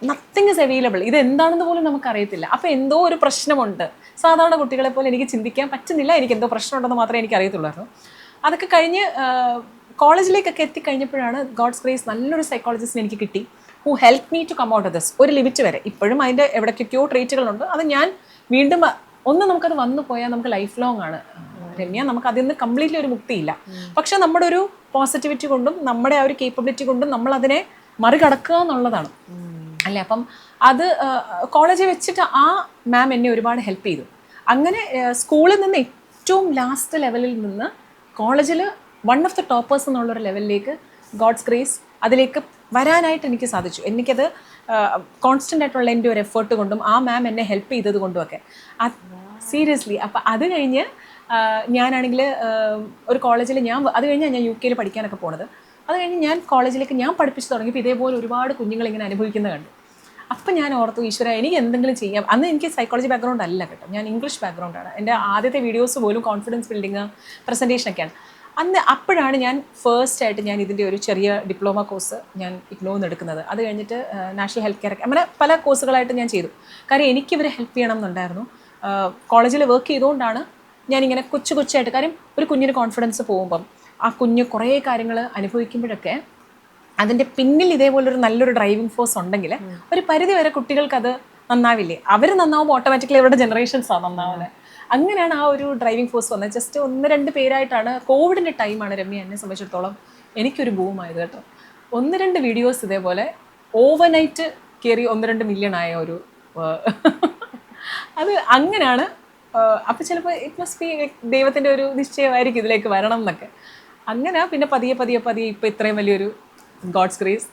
നത്തിങ് ഇസ് അവൈലബിൾ. ഇതെന്താണെന്ന് പോലും നമുക്കറിയത്തില്ല. അപ്പോൾ എന്തോ ഒരു പ്രശ്നമുണ്ട്. സാധാരണ കുട്ടികളെ പോലെ എനിക്ക് ചിന്തിക്കാൻ പറ്റുന്നില്ല. എനിക്ക് എന്തോ പ്രശ്നമുണ്ടെന്ന് മാത്രമേ എനിക്ക് അറിയത്തുള്ളായിരുന്നു. അതൊക്കെ കഴിഞ്ഞ് കോളേജിലേക്കൊക്കെ എത്തിക്കഴിഞ്ഞപ്പോഴാണ് ഗോഡ്സ് ഗ്രേസ് നല്ലൊരു സൈക്കോളജിസ്റ്റിനെ എനിക്ക് കിട്ടി, who help me to come out of this. ഒരു ലിമിറ്റ് വരെ. ഇപ്പോഴും അതിൻ്റെ എവിടേക്കൊക്കെയോ ട്രീറ്റുകളുണ്ട്. അത് ഞാൻ വീണ്ടും നമുക്കത് വന്നു പോയാൽ നമുക്ക് ലൈഫ് ലോങ് ആണ് രമ്യ. നമുക്ക് അതിൽ നിന്ന് കംപ്ലീറ്റ്ലി ഒരു മുക്തിയില്ല. പക്ഷെ നമ്മുടെ ഒരു പോസിറ്റിവിറ്റി കൊണ്ടും നമ്മുടെ ആ ഒരു കേപ്പബിലിറ്റി കൊണ്ടും നമ്മൾ അതിനെ മറികടക്കുക എന്നുള്ളതാണ് അല്ലേ. അപ്പം അത് കോളേജിൽ വെച്ചിട്ട് ആ മാം എന്നെ ഒരുപാട് ഹെൽപ്പ് ചെയ്തു. അങ്ങനെ സ്കൂളിൽ നിന്ന് ഏറ്റവും ലാസ്റ്റ് ലെവലിൽ നിന്ന് കോളേജിൽ വൺ ഓഫ് ദ ടോപ്പേഴ്സ് എന്നുള്ളൊരു ലെവലിലേക്ക് ഗോഡ്സ് ഗ്രേസ് അതിലേക്ക് വരാനായിട്ട് എനിക്ക് സാധിച്ചു. എനിക്കത് കോൺസ്റ്റൻ്റ് ആയിട്ടുള്ള എൻ്റെ ഒരു എഫേർട്ട് കൊണ്ടും ആ മാം എന്നെ ഹെൽപ്പ് ചെയ്തത് കൊണ്ടുമൊക്കെ സീരിയസ്ലി. അപ്പം അത് കഴിഞ്ഞ് ഞാനാണെങ്കിൽ ഒരു കോളേജിൽ അത് കഴിഞ്ഞാൽ ഞാൻ UK പഠിക്കാനൊക്കെ പോണത്. അത് കഴിഞ്ഞ് ഞാൻ കോളേജിലേക്ക് ഞാൻ പഠിപ്പിച്ച് തുടങ്ങിയപ്പോൾ ഇതേപോലെ ഒരുപാട് കുഞ്ഞുങ്ങൾ ഇങ്ങനെ അനുഭവിക്കുന്നത് കണ്ടു. അപ്പം ഞാൻ ഓർത്തു, ഈശ്വര എനിക്ക് എന്തെങ്കിലും ചെയ്യാം. അന്ന് എനിക്ക് സൈക്കോളജി ബാക്ക്ഗ്രൗണ്ട് അല്ല കേട്ടോ, ഞാൻ ഇംഗ്ലീഷ് ബാക്ക്ഗ്രൗണ്ടാണ്. എൻ്റെ ആദ്യത്തെ വീഡിയോസ് പോലും കോൺഫിഡൻസ് ബിൽഡിങ്, പ്രസൻറ്റേഷനൊക്കെയാണ്. അപ്പോഴാണ് ഞാൻ ഫസ്റ്റ് ഞാൻ ഇതിൻ്റെ ഒരു ചെറിയ ഡിപ്ലോമ കോഴ്സ് ഞാൻ ഇഗ്നോന്ന് എടുക്കുന്നത്. അത് കഴിഞ്ഞിട്ട് നാഷണൽ ഹെൽത്ത് കെയർ അങ്ങനെ പല കോഴ്സുകളായിട്ട് ഞാൻ ചെയ്തു. കാര്യം എനിക്കിവരെ ഹെൽപ്പ് ചെയ്യണം എന്നുണ്ടായിരുന്നു. കോളേജിൽ വർക്ക് ചെയ്തുകൊണ്ടാണ് ഞാനിങ്ങനെ കൊച്ചായിട്ട്, കാര്യം ഒരു കുഞ്ഞിന് കോൺഫിഡൻസ് പോകുമ്പം ആ കുഞ്ഞ് കുറേ കാര്യങ്ങൾ അനുഭവിക്കുമ്പോഴൊക്കെ അതിൻ്റെ പിന്നിൽ ഇതേപോലൊരു നല്ലൊരു ഡ്രൈവിംഗ് ഫോഴ്സ് ഉണ്ടെങ്കിൽ ഒരു പരിധി വരെ കുട്ടികൾക്കത് നന്നാവില്ലേ. അവർ നന്നാവുമ്പോൾ ഓട്ടോമാറ്റിക്കലി അവരുടെ ജനറേഷൻസാണ് നന്നാവുന്നത്. അങ്ങനെയാണ് ആ ഒരു ഡ്രൈവിംഗ് ഫോഴ്സ് വന്നത്. ജസ്റ്റ് 1-2 പേരായിട്ടാണ്. കോവിഡിൻ്റെ ടൈമാണ് രമ്യ എന്നെ സംബന്ധിച്ചിടത്തോളം എനിക്കൊരു ബൂമായത് കേട്ടോ. 1-2 വീഡിയോസ് ഇതേപോലെ ഓവർനൈറ്റ് കയറി 1-2 മില്യൺ ആയ ഒരു അത് അങ്ങനെയാണ്. അപ്പോൾ ചിലപ്പോൾ ഇറ്റ് മസ്റ്റ് ബി ദൈവത്തിൻ്റെ ഒരു നിശ്ചയമായിരിക്കും ഇതിലേക്ക് വരണം എന്നൊക്കെ. അങ്ങനെ പിന്നെ പതിയെ ഇപ്പോൾ ഇത്രയും വലിയൊരു ഗോഡ്സ് ഗ്രേസ്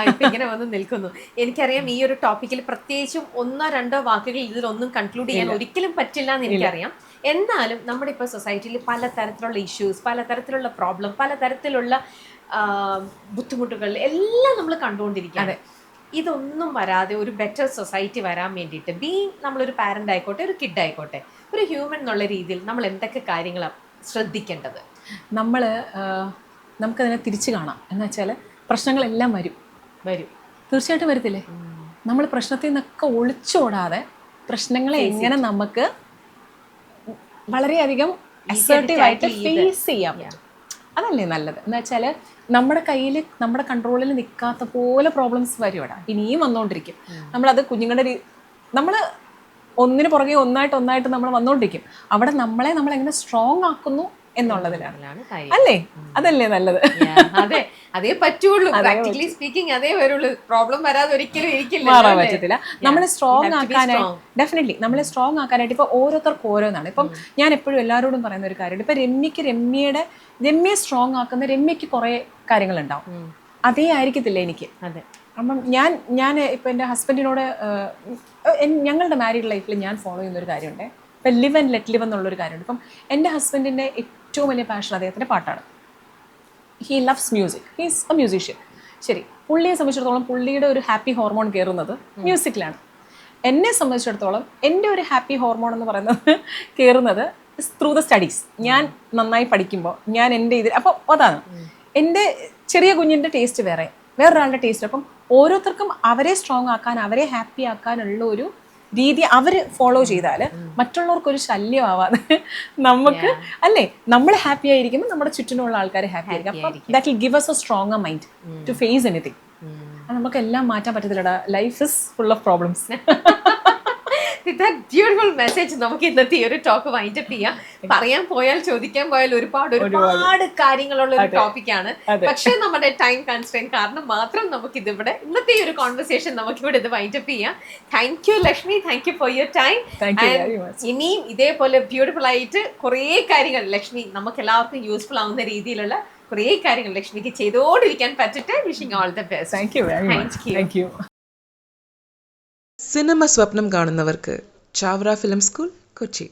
ഇപ്പൊ ഇങ്ങനെ വന്ന് നിൽക്കുന്നു. എനിക്കറിയാം ഈ ഒരു ടോപ്പിക്കിൽ പ്രത്യേകിച്ചും 1-2 വാക്കുകൾ ഇതിലൊന്നും കൺക്ലൂഡ് ചെയ്യാൻ ഒരിക്കലും പറ്റില്ല എന്ന് എനിക്കറിയാം. എന്നാലും നമ്മുടെ ഇപ്പോൾ സൊസൈറ്റിയിൽ പലതരത്തിലുള്ള ഇഷ്യൂസ്, പലതരത്തിലുള്ള പ്രോബ്ലം, പലതരത്തിലുള്ള ബുദ്ധിമുട്ടുകൾ എല്ലാം നമ്മൾ കണ്ടുകൊണ്ടിരിക്കുകയാണ്. ഇതൊന്നും വരാതെ ഒരു ബെറ്റർ സൊസൈറ്റി വരാൻ വേണ്ടിയിട്ട് നമ്മളൊരു പാരന്റ് ആയിക്കോട്ടെ, ഒരു കിഡ് ആയിക്കോട്ടെ, ഒരു ഹ്യൂമൻ എന്നുള്ള രീതിയിൽ നമ്മൾ എന്തൊക്കെ കാര്യങ്ങളാണ് ശ്രദ്ധിക്കേണ്ടത്? നമുക്കതിനെ തിരിച്ചു കാണാം. എന്ന് വെച്ചാൽ പ്രശ്നങ്ങളെല്ലാം വരും തീർച്ചയായിട്ടും വരത്തില്ലേ. നമ്മൾ പ്രശ്നത്തിൽ നിന്നൊക്കെ ഒളിച്ചോടാതെ പ്രശ്നങ്ങളെ എങ്ങനെ നമുക്ക് വളരെയധികം അസേർട്ടീവായിട്ട് ഫേസ് ചെയ്യാൻ പറ്റും, അതല്ലേ നല്ലത്. എന്ന് വെച്ചാൽ നമ്മുടെ കയ്യിൽ, നമ്മുടെ കൺട്രോളിൽ നിൽക്കാത്ത പോലെ പ്രോബ്ലംസ് വരും ഇവിടെ, ഇനിയും വന്നുകൊണ്ടിരിക്കും. നമ്മളത് നമ്മൾ ഒന്നിന് പുറകെ ഒന്നായിട്ട് നമ്മൾ വന്നുകൊണ്ടിരിക്കും. അവിടെ നമ്മൾ എങ്ങനെ സ്ട്രോങ് ആക്കുന്നു എന്നുള്ളതിലാണ് അല്ലേ, അതല്ലേ നല്ലത്. അതെ, അതേ പറ്റുള്ളൂ. പ്രാക്ടിക്കലി സ്പീക്കിംഗ് അതേ വരുള്ളൂ. പ്രോബ്ലം വരാതെ ഒരിക്കലും മാറാൻ പറ്റത്തില്ല. നമ്മളെ സ്ട്രോങ് ആക്കാനായിട്ട്, ഡെഫിനറ്റ്ലി നമ്മളെ സ്ട്രോങ് ആക്കാനായിട്ട് ഇപ്പോൾ ഓരോരുത്തർക്കും ഓരോന്നാണ്. ഇപ്പം ഞാൻ എപ്പോഴും എല്ലാവരോടും പറയുന്ന ഒരു കാര്യമുണ്ട്. ഇപ്പം രമ്യയെ സ്ട്രോങ് ആക്കുന്ന രമ്യക്ക് കുറേ കാര്യങ്ങളുണ്ടാവും, അതേ ആയിരിക്കത്തില്ല എനിക്ക്. അതെ. അപ്പം ഞാൻ ഇപ്പം എൻ്റെ ഹസ്ബൻഡിനോട് ഞങ്ങളുടെ മാരീഡ് ലൈഫിൽ ഞാൻ ഫോളോ ചെയ്യുന്നൊരു കാര്യമുണ്ട്. ഇപ്പം ലിവ് ആൻഡ് ലെറ്റ് ലിവ് എന്നുള്ളൊരു കാര്യമുണ്ട്. ഇപ്പം എൻ്റെ ഹസ്ബൻഡിൻ്റെ ഏറ്റവും വലിയ പാഷൻ അദ്ദേഹത്തിൻ്റെ പാട്ടാണ്. He loves music, he is A musician. ശരി, പുള്ളിയെ സംബന്ധിച്ചിടത്തോളം പുള്ളിയുടെ ഒരു ഹാപ്പി ഹോർമോൺ കയറുന്നത് മ്യൂസിക്കിലാണ്. എന്നെ സംബന്ധിച്ചിടത്തോളം എൻ്റെ ഒരു ഹാപ്പി ഹോർമോൺ എന്ന് പറയുന്നത് കയറുന്നത് ത്രൂ ദ സ്റ്റഡീസ്. ഞാൻ നന്നായി പഠിക്കുമ്പോൾ ഞാൻ എൻ്റെ അപ്പോൾ അതാണ് എൻ്റെ ചെറിയ കുഞ്ഞിൻ്റെ ടേസ്റ്റ് വേറൊരാളുടെ ടേസ്റ്റ്. അപ്പം ഓരോരുത്തർക്കും അവരെ സ്ട്രോങ് ആക്കാൻ, അവരെ ഹാപ്പി ആക്കാനുള്ള ഒരു രീതി അവർ ഫോളോ ചെയ്താൽ മറ്റുള്ളവർക്കൊരു ശല്യമാവാതെ നമുക്ക് അല്ലേ, നമ്മൾ ഹാപ്പി ആയിരിക്കുമ്പോൾ നമ്മുടെ ചുറ്റിനുള്ള ആൾക്കാർ ഹാപ്പി ആയിരിക്കും. അപ്പം that will give us a stronger mind to face anything. അത് നമുക്കെല്ലാം മാറ്റാൻ പറ്റത്തില്ലടാ. Life is full of problems. Beautiful message നമുക്ക് ഇന്നത്തെ ഈ ഒരു ടോക്ക് വൈൻഡപ്പ് ചെയ്യാം. പറയാൻ പോയാൽ ചോദിക്കാൻ പോയാൽ ഒരുപാട് കാര്യങ്ങളുള്ള ഒരു ടോപ്പിക്കാണ്. പക്ഷെ നമ്മുടെ ടൈം കൺസ്ട്രെയിൻ കാരണം മാത്രം നമുക്ക് ഇതിവിടെ ഇന്നത്തെ ഈ ഒരു കോൺവെർസേഷൻ നമുക്ക് ഇവിടെ ഇത് വൈൻഡപ്പ് ചെയ്യാം. Thank you Lakshmi, thank you for your time. ഇനിയും ഇതേപോലെ ബ്യൂട്ടിഫുൾ ആയിട്ട് കുറേ കാര്യങ്ങൾ ലക്ഷ്മി നമുക്ക് എല്ലാവർക്കും യൂസ്ഫുൾ ആവുന്ന രീതിയിലുള്ള കുറേ കാര്യങ്ങൾ ലക്ഷ്മിക്ക് ചെയ്തുകൊണ്ടിരിക്കാൻ പറ്റട്ടെ. Wishing all the best. Thank you very much. Thank you. Cinema സ്വപ്നം കാണുന്നവർക്ക് ചാവറ ഫിലിം സ്കൂൾ, കൊച്ചി.